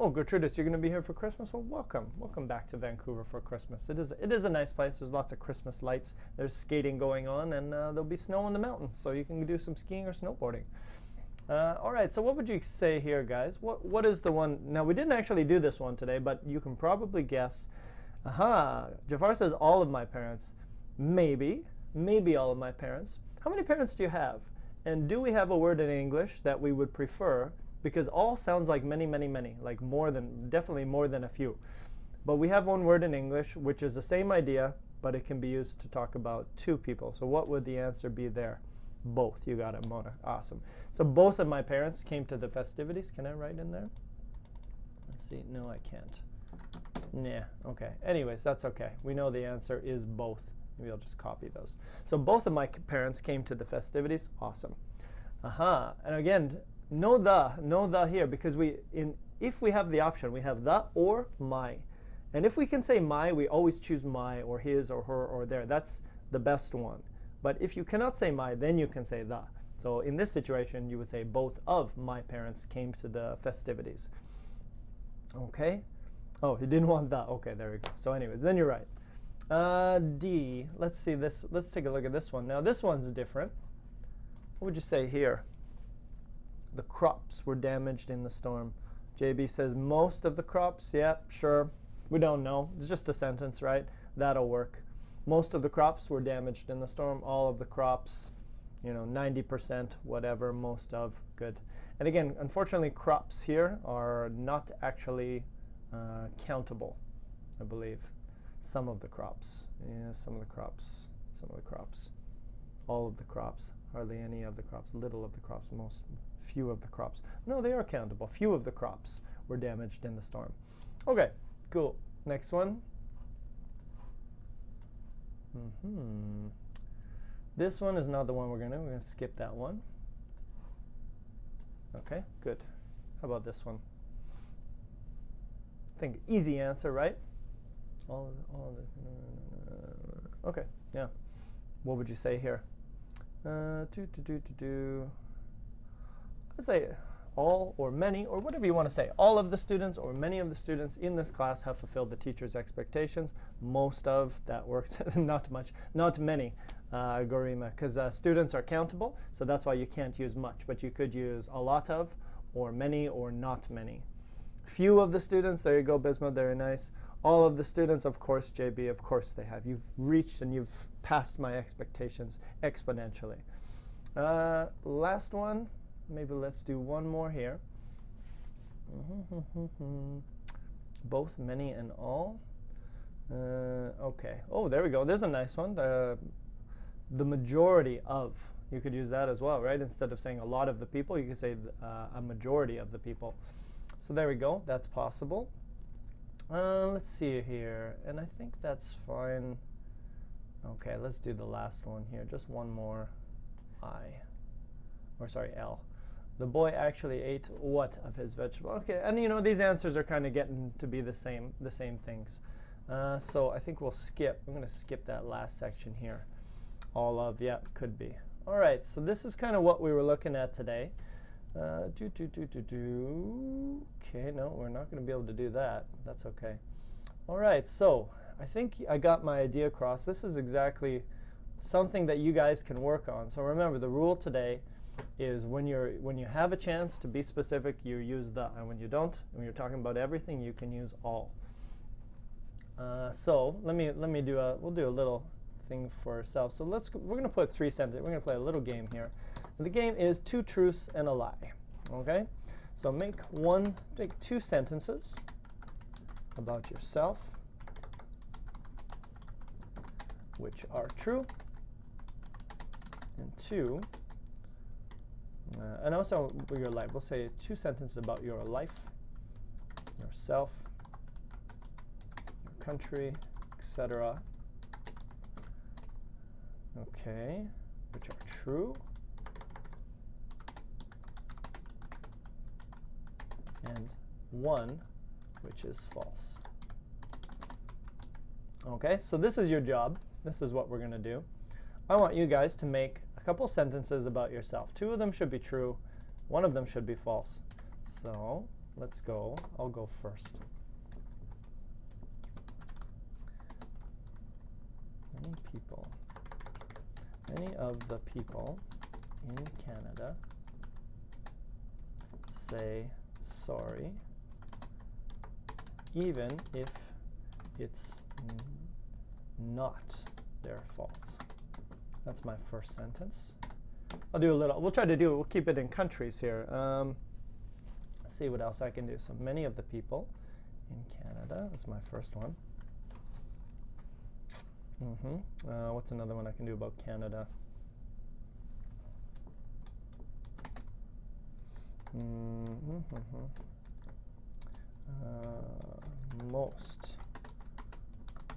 Gertrudis, you're going to be here for Christmas? Well, welcome. Welcome back to Vancouver for Christmas. It is a nice place. There's lots of Christmas lights. There's skating going on, and there'll be snow in the mountains, so you can do some skiing or snowboarding. All right, so what would you say here, guys? What is the one? Now, we didn't actually do this one today, but you can probably guess. Aha, Jafar says all of my parents. Maybe all of my parents. How many parents do you have? And do we have a word in English that we would prefer? Because all sounds like many, like definitely more than a few. But we have one word in English, which is the same idea, but it can be used to talk about two people. So what would the answer be there? Both. You got it, Mona. Awesome. So both of my parents came to the festivities. Can I write in there? Let's see. No, I can't. Nah. Okay. Anyways, that's okay. We know the answer is both. Maybe I'll just copy those. So both of my parents came to the festivities. Awesome. Aha. And again, no the here, because if we have the option, we have the or my. And if we can say my, we always choose my or his or her or their. That's the best one. But if you cannot say my, then you can say the. So in this situation, you would say both of my parents came to the festivities. Okay. Oh, he didn't want the. Okay, there we go. So anyways, then you're right. D. Let's see this. Let's take a look at this one. Now this one's different. What would you say here? The crops were damaged in the storm. JB says most of the crops. Yeah, sure. We don't know. It's just a sentence, right? That'll work. Most of the crops were damaged in the storm. All of the crops, 90%, whatever, most of, good. And again, unfortunately, crops here are not actually countable, I believe. Some of the crops. Yeah, some of the crops. Some of the crops. All of the crops. Hardly any of the crops. Little of the crops. Most few of the crops. No, they are countable. Few of the crops were damaged in the storm. Okay, cool. Next one. This one is not the one we're gonna skip that one. Okay, good. How about this one? I think easy answer, right? Okay, yeah. What would you say here? I'd say all or many or whatever you want to say. All of the students or many of the students in this class have fulfilled the teacher's expectations. Most of, that works. Not much, not many, Gorima, because students are countable, so that's why you can't use much, but you could use a lot of or many or not many. Few of the students, there you go, Bisma, very nice. All of the students, of course, JB, of course they have. You've reached and you've passed my expectations exponentially. Last one, maybe let's do one more here. Both, many, and all. Okay, oh, there we go. There's a nice one. The majority of, you could use that as well, right? Instead of saying a lot of the people, you could say a majority of the people. So there we go, that's possible. Let's see here, and I think that's fine. Okay, let's do the last one here, just one more. L. The boy actually ate what of his vegetable? Okay, and you know, these answers are kind of getting to be the same things. So I think we'll skip, I'm gonna skip that last section here. All of, yeah, could be. All right, so this is kind of what we were looking at today. Okay, no, we're not going to be able to do that. That's okay. All right, so I think I got my idea across. This is exactly something that you guys can work on. So remember, the rule today is when you have a chance to be specific, you use the, and when you don't, when you're talking about everything, you can use all. So let me we'll do a little thing for ourselves. So we're going to put 3 sentences. We're going to play a little game here. And the game is 2 truths and a lie. Okay? So make 2 sentences about yourself which are true, and 2 and also your life. We'll say 2 sentences about your life, yourself, your country, etc. Okay, which are true, and 1 which is false. Okay, so this is your job. This is what we're going to do. I want you guys to make a couple sentences about yourself. 2 of them should be true. 1 of them should be false. So let's go. I'll go first. Many of the people in Canada say sorry, even if it's not their fault. That's my first sentence. I'll do a little, we'll keep it in countries here. Let's see what else I can do. So many of the people in Canada, that's my first one. What's another one I can do about Canada? Most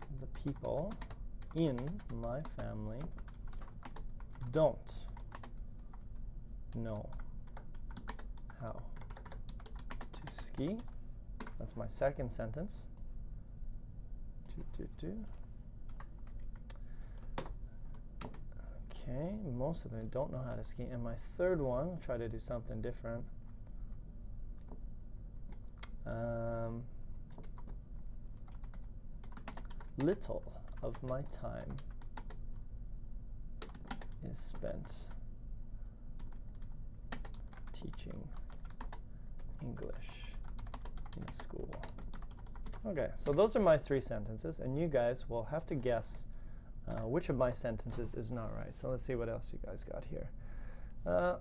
of the people in my family don't know how to ski. That's my second sentence. Okay, most of them don't know how to ski. And my third one, I'll try to do something different. Little of my time is spent teaching English in a school. Okay, so those are my 3 sentences, and you guys will have to guess which of my sentences is not right. So let's see what else you guys got here.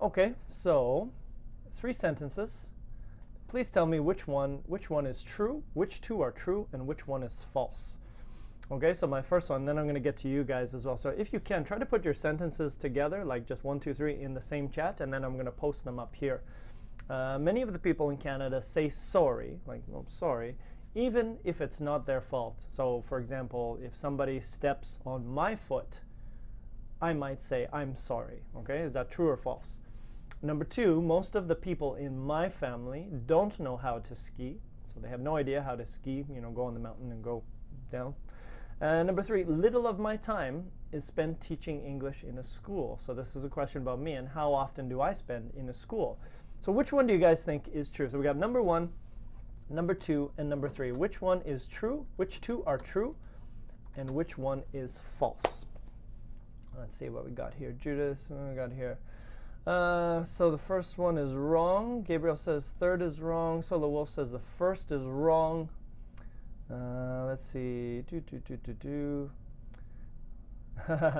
Okay, so 3 sentences. Please tell me which one is true, which 2 are true, and which one is false. Okay, so my first one, then I'm going to get to you guys as well. So if you can, try to put your sentences together, like just 1, 2, 3 in the same chat, and then I'm going to post them up here. Many of the people in Canada say sorry, like, oh, sorry, even if it's not their fault. So for example, if somebody steps on my foot, I might say, I'm sorry. Okay, is that true or false? Number 2, most of the people in my family don't know how to ski. So they have no idea how to ski, you know, go on the mountain and go down. Number 3, little of my time is spent teaching English in a school. So this is a question about me and how often do I spend in a school. So which one do you guys think is true? So we got number 1, number 2, and number 3. Which one is true? Which 2 are true? And which one is false? Let's see what we got here. Judas, what we got here? So the first one is wrong. Gabriel says third is wrong. Solo Wolf says the first is wrong. Let's see.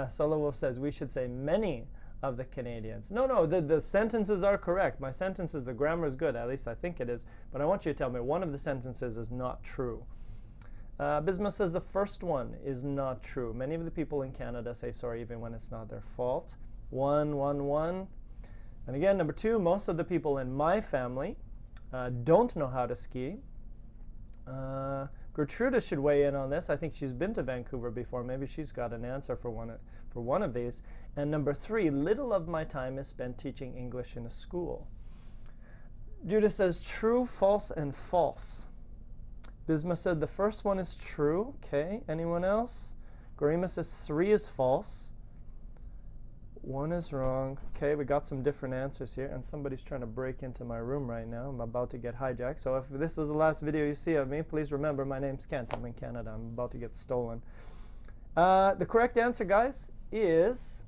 Solo Wolf says we should say many of the Canadians. No, the sentences are correct. My sentences, the grammar is good. At least I think it is. But I want you to tell me one of the sentences is not true. Bisma says the first one is not true. Many of the people in Canada say sorry even when it's not their fault. 1, 1, 1. And again, number 2, most of the people in my family don't know how to ski. Gertruda should weigh in on this. I think she's been to Vancouver before. Maybe she's got an answer for one of these. And number 3, little of my time is spent teaching English in a school. Judah says true, false, and false. Bisma said the first one is true. Okay, anyone else? Garima says 3 is false. 1 is wrong. Okay, we got some different answers here, and somebody's trying to break into my room right now. I'm about to get hijacked. So if this is the last video you see of me, please remember my name's Kent. I'm in Canada. I'm about to get stolen. The correct answer, guys, is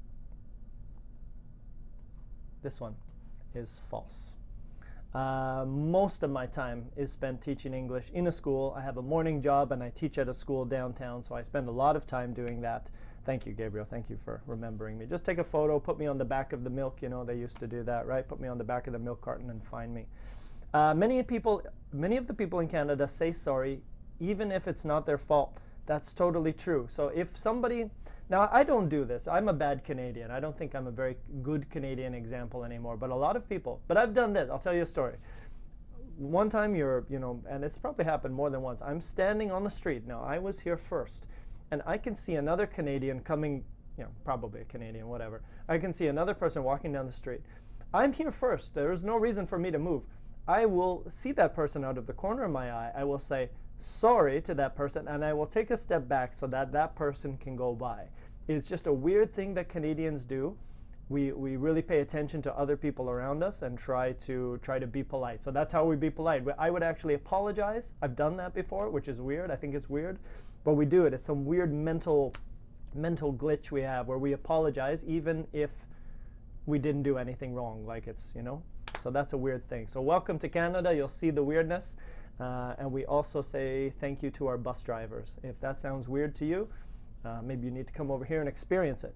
this one is false. Most of my time is spent teaching English in a school. I have a morning job and I teach at a school downtown, so I spend a lot of time doing that. Thank you, Gabriel. Thank you for remembering me. Just take a photo, put me on the back of the milk. You know, they used to do that, right? Put me on the back of the milk carton and find me. Many of the people in Canada say sorry, even if it's not their fault. That's totally true. So if somebody, now I don't do this. I'm a bad Canadian. I don't think I'm a very good Canadian example anymore, but a lot of people, but I've done this. I'll tell you a story. One time and it's probably happened more than once. I'm standing on the street. Now, I was here first. And I can see another Canadian coming, probably a Canadian, whatever. I can see another person walking down the street. I'm here first. There is no reason for me to move. I will see that person out of the corner of my eye. I will say sorry to that person, and I will take a step back so that that person can go by. It's just a weird thing that Canadians do. We really pay attention to other people around us and try to be polite. So that's how we be polite. I would actually apologize. I've done that before, which is weird. I think it's weird. But we do it. It's some weird mental glitch we have where we apologize even if we didn't do anything wrong. Like it's, So that's a weird thing. So welcome to Canada. You'll see the weirdness. And we also say thank you to our bus drivers. If that sounds weird to you, maybe you need to come over here and experience it.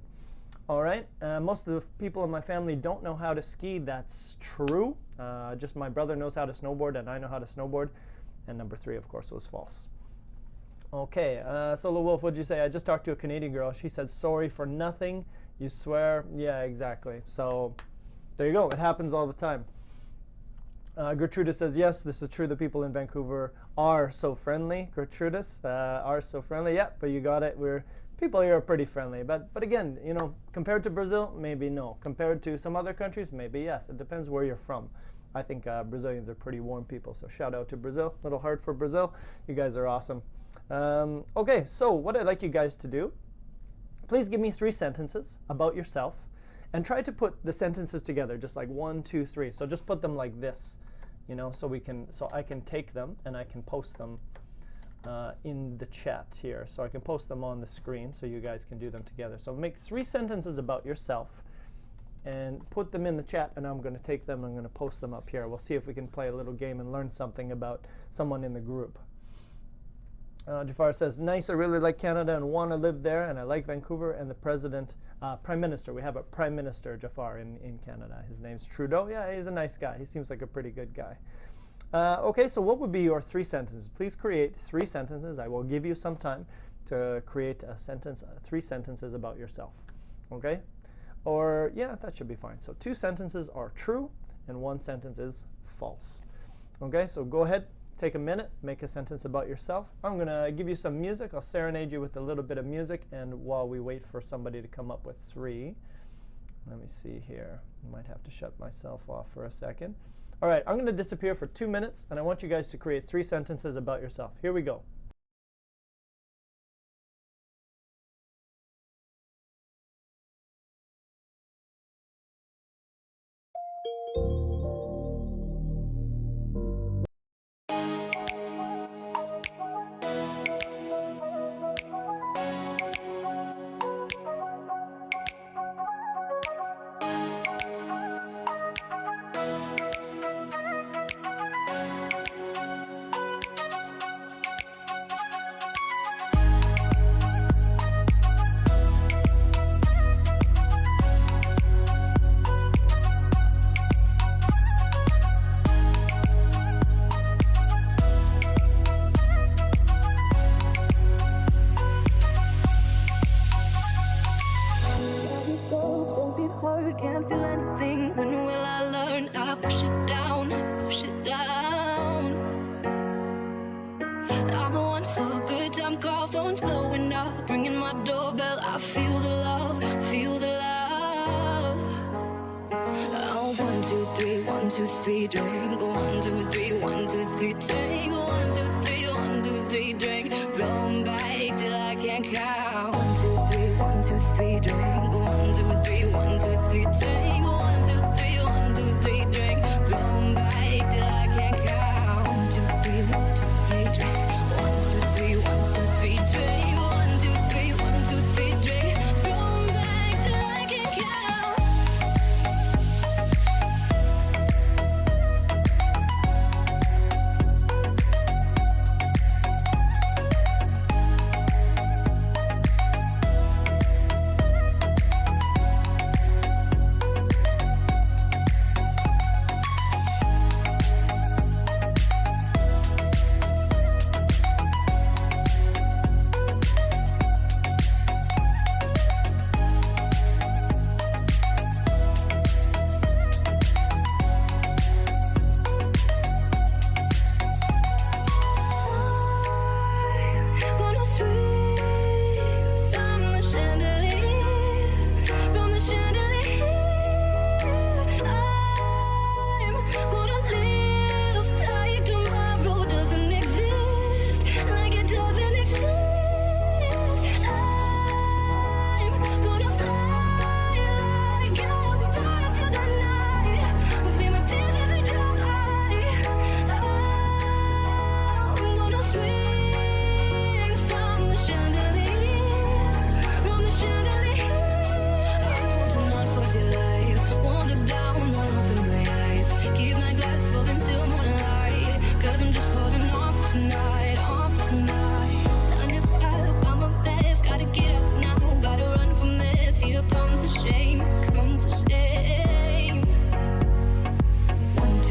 All right. Most of the people in my family don't know how to ski. That's true. Just my brother knows how to snowboard and I know how to snowboard. And number 3, of course, was false. Okay, Solo Wolf, what'd you say? I just talked to a Canadian girl. She said, sorry for nothing. You swear? Yeah, exactly. So there you go. It happens all the time. Gertruda says, yes, this is true. The people in Vancouver are so friendly. Gertrudis are so friendly. Yeah, but you got it. People here are pretty friendly. But again, compared to Brazil, maybe no. Compared to some other countries, maybe yes. It depends where you're from. I think Brazilians are pretty warm people. So shout out to Brazil. Little heart for Brazil. You guys are awesome. Okay, so what I'd like you guys to do, please give me 3 sentences about yourself and try to put the sentences together, just like 1, 2, 3. So just put them like this, so I can take them and I can post them in the chat here. So I can post them on the screen so you guys can do them together. So make 3 sentences about yourself and put them in the chat, and I'm going to take them and I'm going to post them up here. We'll see if we can play a little game and learn something about someone in the group. Jafar says, nice, I really like Canada and want to live there, and I like Vancouver and the Prime Minister. We have a Prime Minister, Jafar, in Canada. His name's Trudeau. Yeah, he's a nice guy. He seems like a pretty good guy. Okay, so what would be your 3 sentences? Please create 3 sentences. I will give you some time. to create a sentence, 3 sentences about yourself. Okay? Or, yeah, that should be fine. So 2 sentences are true, and 1 sentence is false. Okay, so go ahead, take a minute, make a sentence about yourself. I'm going to give you some music. I'll serenade you with a little bit of music, and while we wait for somebody to come up with 3. Let me see here. I might have to shut myself off for a second. All right, I'm going to disappear for 2 minutes, and I want you guys to create 3 sentences about yourself. Here we go. Can't feel anything. When will I learn? I push it down, push it down. I'm the one for a good time call, phone's blowing up, ringing my doorbell. I feel the love, feel the love. Oh, 1, 2, 3, 1, 2, 3, drink. 1, 2, 3, 1, 2, 3, drink. 1, 2, 3, 1, 2, 3, drink. Throw 'em back till I can't count. 1, 2, 3, 1, 2, 3, drink. 1, 2, 3, 1, 2, 3, drink. 1, 2, 3, 1, 2, 3, drink. Throw 'em back till I can't count. 1, 2, 3, 1, 2, 3, drink. 1, 2,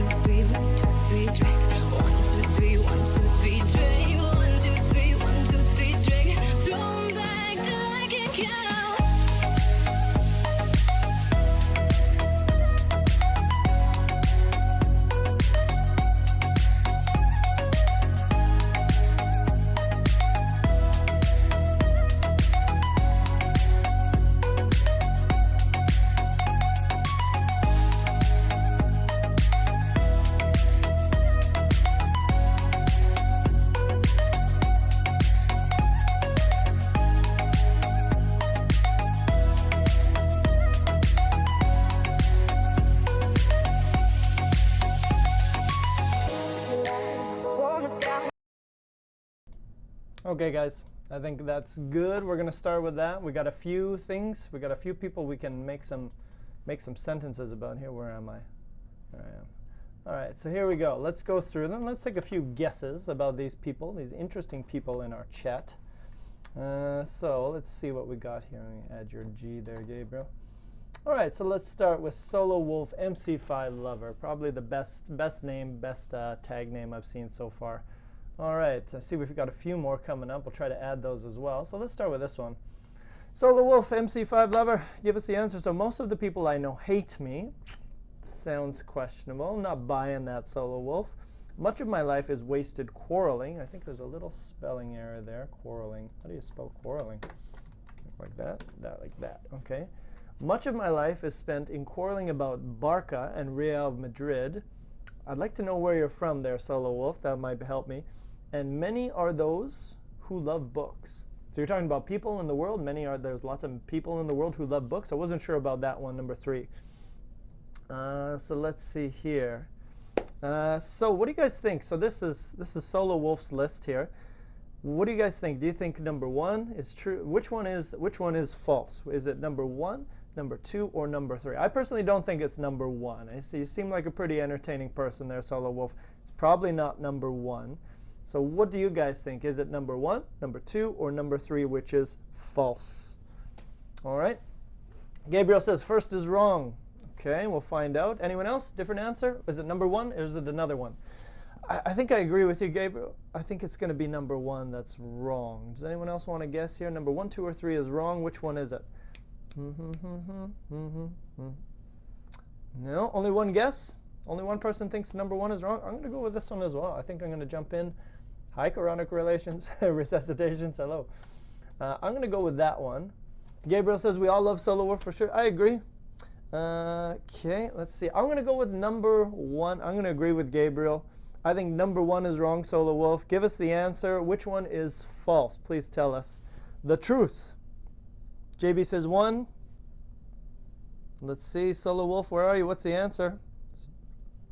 3, 1, 2, 3, drink. 1, 2, 3, 1, 2, 3, drink. Throw 'em back till I can't count. Okay, guys, I think that's good. We're going to start with that. We got a few things. We got a few people we can make some sentences about here. Where am I? There I am. All right, so here we go. Let's go through them. Let's take a few guesses about these people, these interesting people in our chat. So let's see what we got here. Let me add your G there, Gabriel. All right, so let's start with Solo Wolf MC5 Lover. Probably the best name, best tag name I've seen so far. All right, I see we've got a few more coming up. We'll try to add those as well. So let's start with this one. Solar Wolf, MC5 Lover, give us the answer. So most of the people I know hate me. Sounds questionable. I'm not buying that, Solar Wolf. Much of my life is wasted quarreling. I think there's a little spelling error there. Quarreling. How do you spell quarreling? Like that, like that. Okay. Much of my life is spent in quarreling about Barca and Real Madrid. I'd like to know where you're from there, Solar Wolf. That might help me. And many are those who love books. So you're talking about people in the world. There's lots of people in the world who love books. I wasn't sure about that one, number 3. So let's see here. So what do you guys think? So this is Solar Wolf's list here. What do you guys think? Do you think number 1 is true? Which one is false? Is it number 1, number 2, or number 3? I personally don't think it's number 1. I see you seem like a pretty entertaining person there, Solar Wolf. It's probably not number 1. So what do you guys think? Is it number 1, number 2, or number 3, which is false? All right. Gabriel says first is wrong. Okay, we'll find out. Anyone else? Different answer? Is it number 1 or is it another one? I think I agree with you, Gabriel. I think it's going to be number 1 that's wrong. Does anyone else want to guess here? Number 1, 2, or 3 is wrong. Which one is it? No, only one guess? Only one person thinks number 1 is wrong? I'm going to go with this one as well. I think I'm going to jump in. Hi, chorionic relations, resuscitations, hello. I'm going to go with that one. Gabriel says we all love Solar Wolf for sure. I agree. Okay, let's see. I'm going to go with number 1. I'm going to agree with Gabriel. I think number 1 is wrong, Solar Wolf. Give us the answer. Which one is false? Please tell us the truth. JB says 1. Let's see. Solar Wolf, where are you? What's the answer?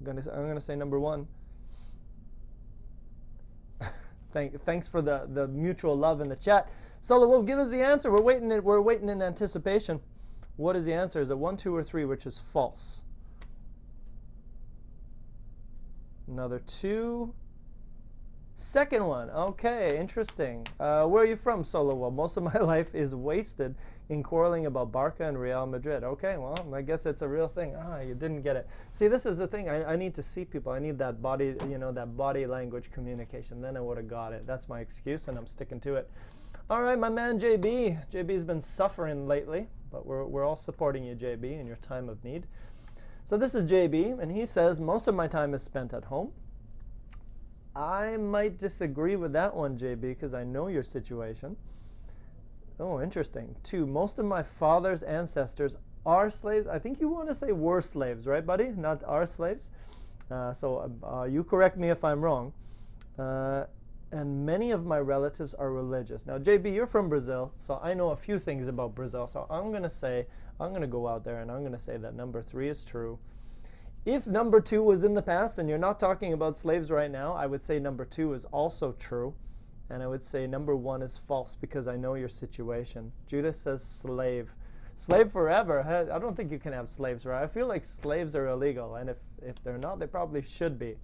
I'm going to say number 1. Thanks for the mutual love in the chat. Solar Wolf, give us the answer. We're waiting in anticipation. What is the answer? Is it 1, 2, or 3, which is false? Another 2. Second one. Okay, interesting. Where are you from, Solar Wolf? Most of my life is wasted in quarreling about Barca and Real Madrid. Okay, well, I guess it's a real thing. You didn't get it. See, this is the thing. I need to see people. I need that body, that body language communication. Then I would have got it. That's my excuse, and I'm sticking to it. All right, my man JB. JB's been suffering lately, but we're all supporting you, JB, in your time of need. So this is JB, and he says, most of my time is spent at home. I might disagree with that one, JB, because I know your situation. Oh, interesting. 2, most of my father's ancestors are slaves. I think you want to say were slaves, right, buddy? Not are slaves. So you correct me if I'm wrong. And many of my relatives are religious. Now, JB, you're from Brazil, so I know a few things about Brazil. So I'm going to go out there and I'm going to say that number 3 is true. If number 2 was in the past and you're not talking about slaves right now, I would say number 2 is also true. And I would say number 1 is false because I know your situation. Judah says slave. Slave forever. I don't think you can have slaves, right? I feel like slaves are illegal. And if they're not, they probably should be.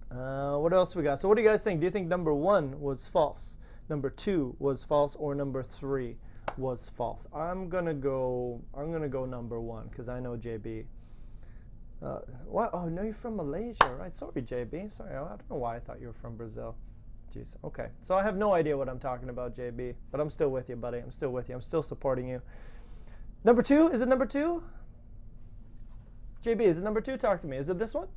What else we got? So what do you guys think? Do you think number 1 was false? Number 2 was false, or number 3 was false? I'm gonna go number 1 because I know JB. What? Oh no, you're from Malaysia, right? Sorry, JB. Sorry, I don't know why I thought you were from Brazil. Jeez. Okay, so I have no idea what I'm talking about, JB, but I'm still with you, buddy. I'm still with you. I'm still supporting you. Number 2? Is it number 2? JB, is it number 2? Talk to me. Is it this one?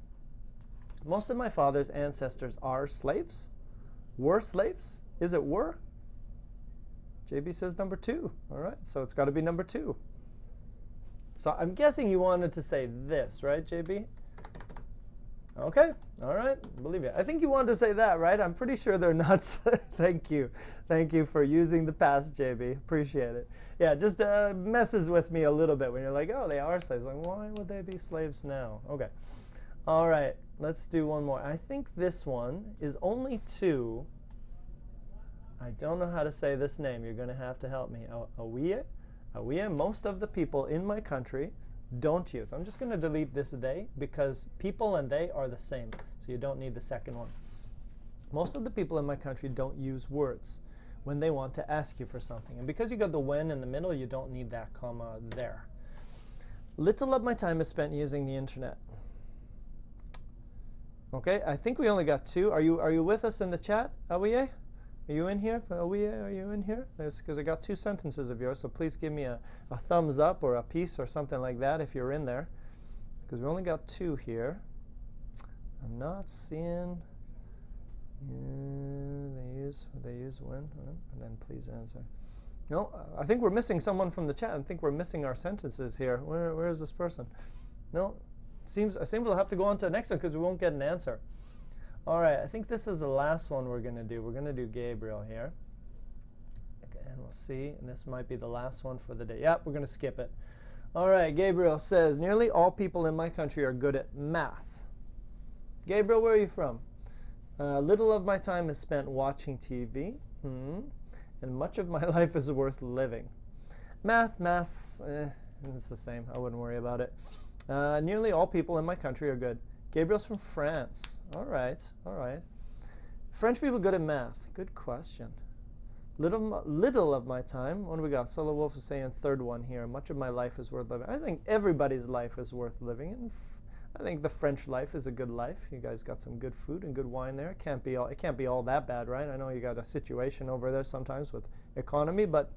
Most of my father's ancestors are slaves? Were slaves? Is it were? JB says number 2. All right, so it's got to be number 2. So I'm guessing you wanted to say this, right, JB? Okay, all right, believe it. I think you wanted to say that, right? I'm pretty sure they're not. Thank you. Thank you for using the past, JB. Appreciate it. Yeah, just messes with me a little bit when you're like, oh, they are slaves. Like, why would they be slaves now? Okay. All right, let's do one more. I think this one is only 2. I don't know how to say this name. You're going to have to help me. Awiye? Awiye, most of the people in my country don't use. I'm just going to delete this they because people and they are the same. So you don't need the second one. Most of the people in my country don't use words when they want to ask you for something. And because you got the when in the middle, you don't need that comma there. Little of my time is spent using the internet. Okay, I think we only got 2. Are you with us in the chat, Awiye? Are you in here? Awiye, are you in here? Because I got 2 sentences of yours, so please give me a thumbs up or a piece or something like that if you're in there. Because we only got 2 here. I'm not seeing. They use when, and then please answer. No, I think we're missing someone from the chat. I think we're missing our sentences here. Where is this person? No, I seem we'll have to go on to the next one because we won't get an answer. All right, I think this is the last one we're going to do. We're going to do Gabriel here. Okay, and we'll see. And this might be the last one for the day. Yep, we're going to skip it. All right, Gabriel says, nearly all people in my country are good at math. Gabriel, where are you from? Little of my time is spent watching TV, and much of my life is worth living. Maths, it's the same. I wouldn't worry about it. Nearly all people in my country are good. Gabriel's from France. All right. French people good at math. Good question. Little of my time. What do we got? Solo Wolf is saying third one here. Much of my life is worth living. I think everybody's life is worth living. And I think the French life is a good life. You guys got some good food and good wine there. It can't be all that bad, right? I know you got a situation over there sometimes with economy, but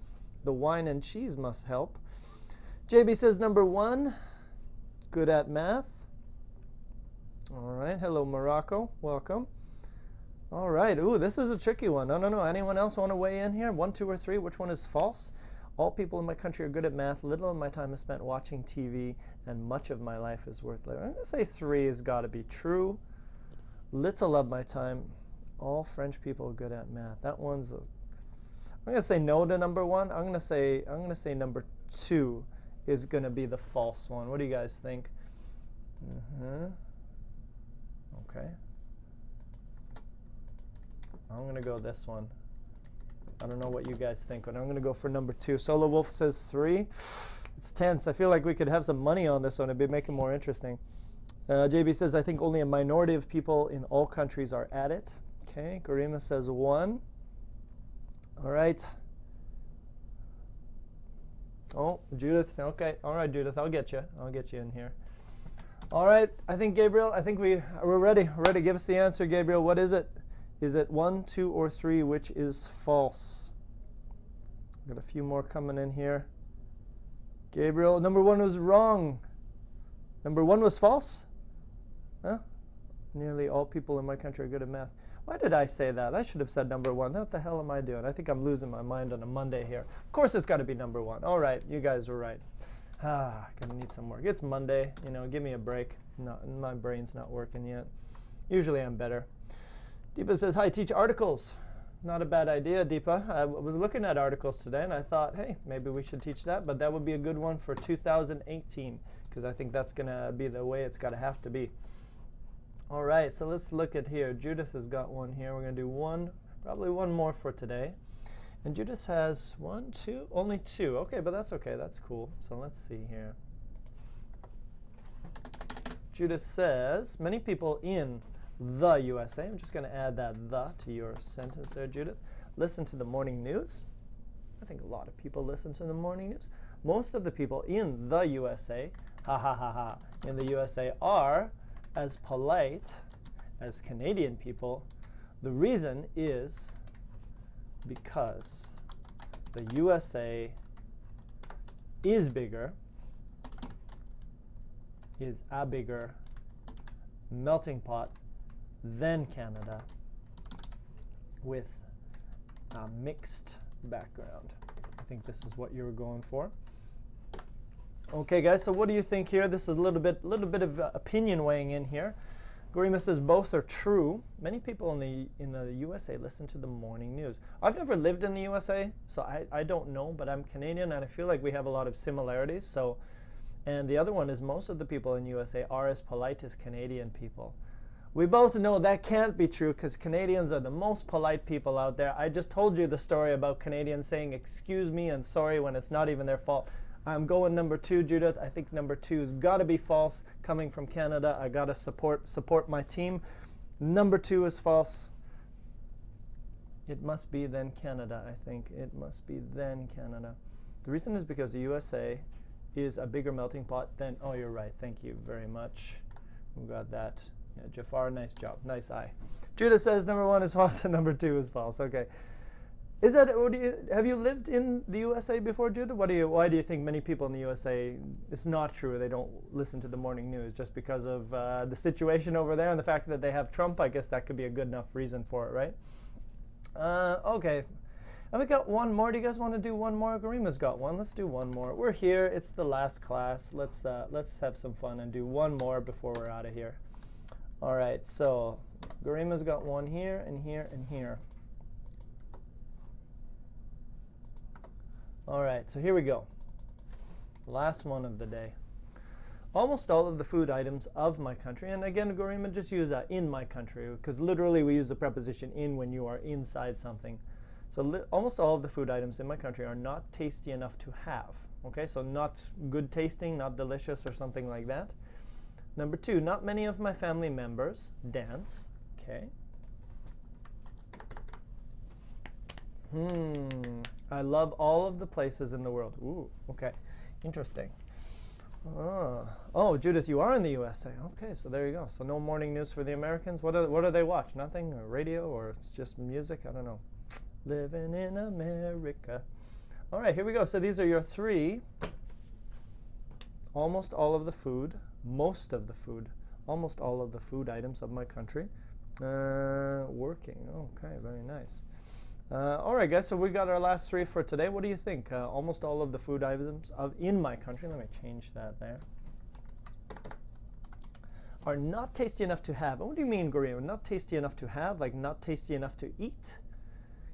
the wine and cheese must help. JB says number 1, good at math. All right. Hello, Morocco. Welcome. All right. Ooh, this is a tricky one. No. Anyone else want to weigh in here? 1, 2, or 3? Which one is false? All people in my country are good at math. Little of my time is spent watching TV, and much of my life is worth living. I'm going to say 3 has got to be true. Little of my time. All French people are good at math. That one's I'm going to say no to number 1. I'm going to say number 2 is going to be the false one. What do you guys think? Okay. I'm going to go this one. I don't know what you guys think, but I'm going to go for number 2. Solo Wolf says 3. It's tense. I feel like we could have some money on this one. It'd be making it more interesting. JB says, I think only a minority of people in all countries are at it. Okay. Garima says 1. All right. Oh, Judith. Okay. All right, Judith. I'll get you in here. All right. I think, Gabriel, we're ready. We're ready. Give us the answer, Gabriel. What is it? Is it 1, 2, or 3, which is false? Got a few more coming in here. Gabriel, number 1 was wrong. Number 1 was false? Huh? Nearly all people in my country are good at math. Why did I say that? I should have said number 1. What the hell am I doing? I think I'm losing my mind on a Monday here. Of course it's got to be number 1. All right, you guys were right. Gonna need some work. It's Monday. Give me a break. No, my brain's not working yet. Usually I'm better. Deepa says, hi, teach articles. Not a bad idea, Deepa. I was looking at articles today, and I thought, hey, maybe we should teach that, but that would be a good one for 2018, because I think that's going to be the way it's got to have to be. All right, so let's look at here. Judith has got one here. We're going to do probably one more for today. And Judith has 1, 2, only 2. Okay, but that's okay. That's cool. So let's see here. Judith says, many people in the USA, I'm just going to add that "the" to your sentence there, Judith, listen to the morning news. I think a lot of people listen to the morning news. Most of the people in the USA, in the USA are as polite as Canadian people. The reason is because the USA is a bigger melting pot than Canada with a mixed background. I think this is what you were going for. Okay, guys, so what do you think here? This is a little bit of opinion weighing in here. Garima says both are true. Many people in the USA listen to the morning news. I've never lived in the USA, so I don't know, but I'm Canadian, and I feel like we have a lot of similarities. So, and the other one is most of the people in USA are as polite as Canadian people. We both know that can't be true because Canadians are the most polite people out there. I just told you the story about Canadians saying excuse me and sorry when it's not even their fault. I'm going number 2, Judith. I think number 2's got to be false. Coming from Canada, I got to support my team. Number 2 is false. It must be then Canada, I think. It must be then Canada. The reason is because the USA is a bigger melting pot than, oh, you're right. Thank you very much. We got that. Yeah, Jafar, nice job. Nice eye. Judah says number 1 is false and number 2 is false. Okay. Is that, have you lived in the USA before, Judah? Why do you think many people in the USA, it's not true, they don't listen to the morning news just because of the situation over there and the fact that they have Trump? I guess that could be a good enough reason for it, right? Okay. And we got one more. Do you guys want to do one more? Garima's got one. Let's do one more. We're here. It's the last class. Let's have some fun and do one more before we're out of here. All right. So Garima's got one here and here and here. All right. So here we go. Last one of the day. Almost all of the food items of my country, and again, Garima, just use in my country, because literally we use the preposition in when you are inside something. So almost all of the food items in my country are not tasty enough to have. Okay, so not good tasting, not delicious or something like that. Number 2, not many of my family members dance. Okay. I love all of the places in the world. Ooh, okay, interesting. Oh, Judith, you are in the USA. Okay, so there you go. So no morning news for the Americans. What do they watch? Nothing? Or radio? Or it's just music? I don't know. Living in America. All right, here we go. So these are your 3. Almost all of the food, most of the food, almost all of the food items of my country. Working. Okay, very nice. All right, guys, so we got our last 3 for today. What do you think? Almost all of the food items in my country, let me change that there, are not tasty enough to have. What do you mean, Garima? Not tasty enough to have? Like not tasty enough to eat?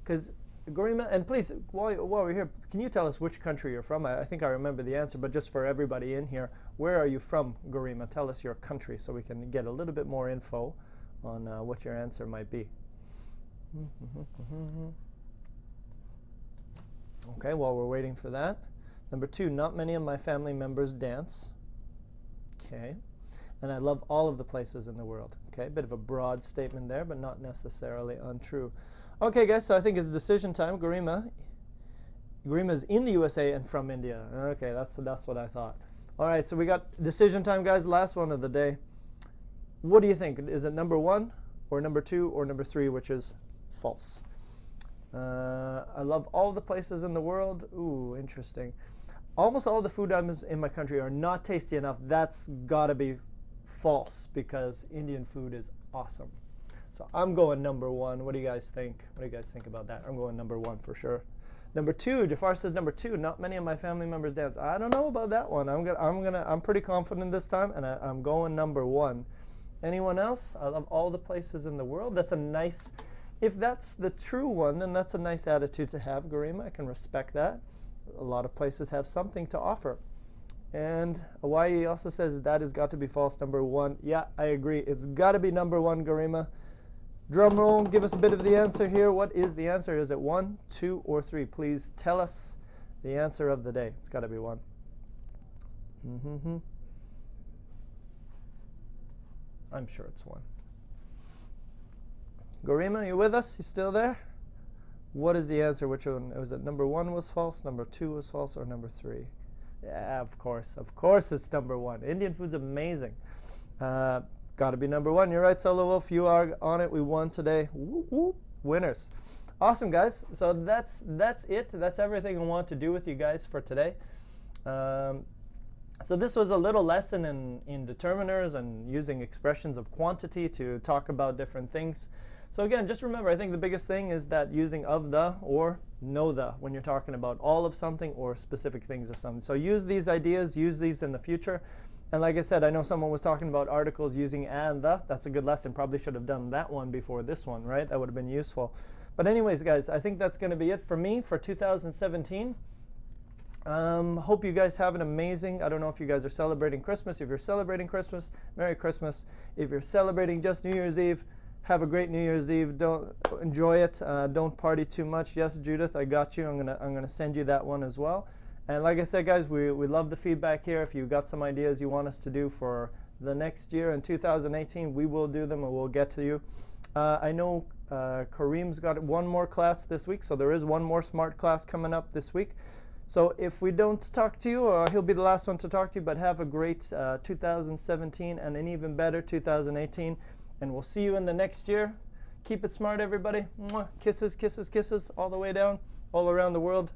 Because Garima, and please, while we're here, can you tell us which country you're from? I think I remember the answer, but just for everybody in here, where are you from, Garima? Tell us your country so we can get a little bit more info on what your answer might be. Okay, while we're waiting for that. Number 2, not many of my family members dance. Okay. And I love all of the places in the world. Okay, bit of a broad statement there, but not necessarily untrue. Okay, guys, so I think it's decision time. Garima's in the USA and from India. Okay, that's what I thought. All right, so we got decision time, guys. Last one of the day. What do you think? Is it number 1 or number 2 or number 3, which is false? I love all the places in the world. Ooh, interesting. Almost all the food items in my country are not tasty enough. That's got to be false because Indian food is awesome. So I'm going number 1. What do you guys think? What do you guys think about that? I'm going number 1 for sure. Number 2, Jafar says number 2. Not many of my family members dance. I don't know about that one. I'm pretty confident this time, and I'm going number 1. Anyone else? I love all the places in the world. That's a nice. If that's the true one, then that's a nice attitude to have, Garima. I can respect that. A lot of places have something to offer. And Hawaii also says that has got to be false, number 1. Yeah, I agree. It's got to be number 1, Garima. Drum roll, give us a bit of the answer here. What is the answer? Is it 1, 2, or 3? Please tell us the answer of the day. It's got to be 1. I'm sure it's 1. Garima, you with us? You still there? What is the answer? Which one? Was it number 1 was false, number 2 was false, or number 3? Yeah, of course. Of course it's number 1. Indian food's amazing. Got to be number 1. You're right, Solo Wolf. You are on it. We won today. Whoop, whoop. Winners. Awesome, guys. So that's it. That's everything I want to do with you guys for today. So this was a little lesson in determiners and using expressions of quantity to talk about different things. So again, just remember, I think the biggest thing is that using of the or know the when you're talking about all of something or specific things of something. So use these ideas, use these in the future. And like I said, I know someone was talking about articles using and the. That's a good lesson. Probably should have done that one before this one, right? That would have been useful. But anyways, guys, I think that's going to be it for me for 2017. Hope you guys have an amazing, I don't know if you guys are celebrating Christmas. If you're celebrating Christmas, Merry Christmas. If you're celebrating just New Year's Eve, have a great New Year's Eve. Don't enjoy it. Don't party too much. Yes, Judith, I got you. I'm gonna send you that one as well. And like I said, guys, we love the feedback here. If you got some ideas you want us to do for the next year in 2018, we will do them and we'll get to you. I know Kareem's got one more class this week, so there is one more Smrt class coming up this week. So if we don't talk to you, he'll be the last one to talk to you, but have a great 2017 and an even better 2018. And we'll see you in the next year. Keep it smart, everybody. Mwah. Kisses, kisses, kisses all the way down, all around the world.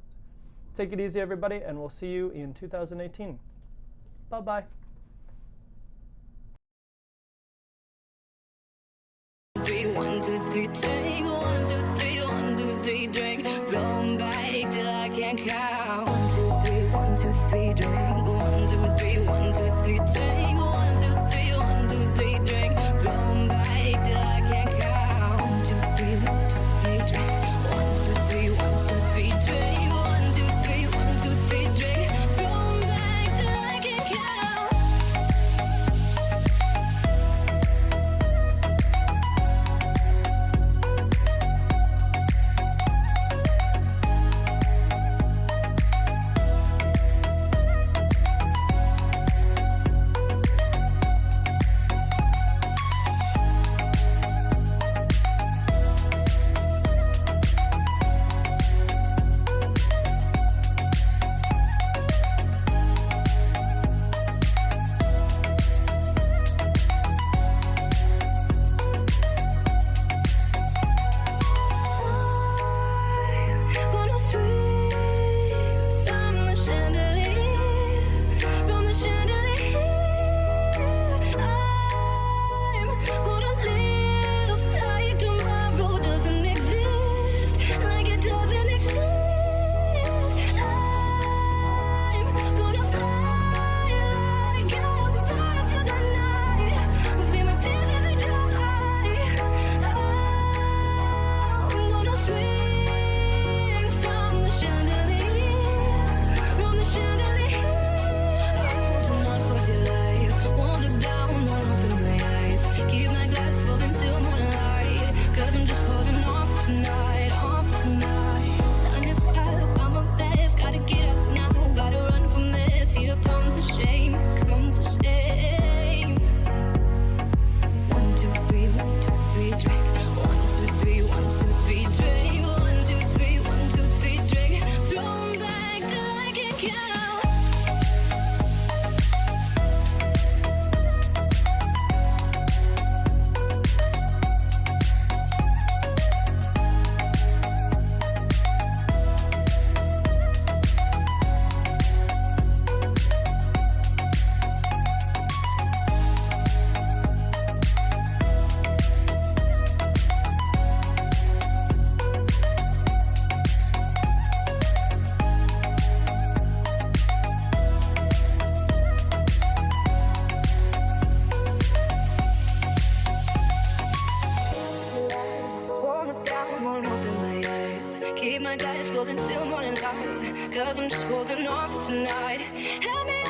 Take it easy, everybody, and we'll see you in 2018. Bye-bye. 3, 1, 2, 3, drink. 1, 2, 3, 1, 2, 3, drink. Throw 'em back till I can't count. 1, 2, 3, 1, 2, 3, drink. 1, 2, 3, 1, 2, 3, drink. 1, 2, 3, 1, 2, 3, drink. Throw 'em back till I can't count. 1, 2, 3, 1, 2, 3, drink. 1, 2, 3, 1, 2, 3, drink. 1, 2, 3, 1, 2, 3, drink. Throw 'em back till I can't count. Keep my glass full until morning light, 'cause I'm just holding on for tonight. Help me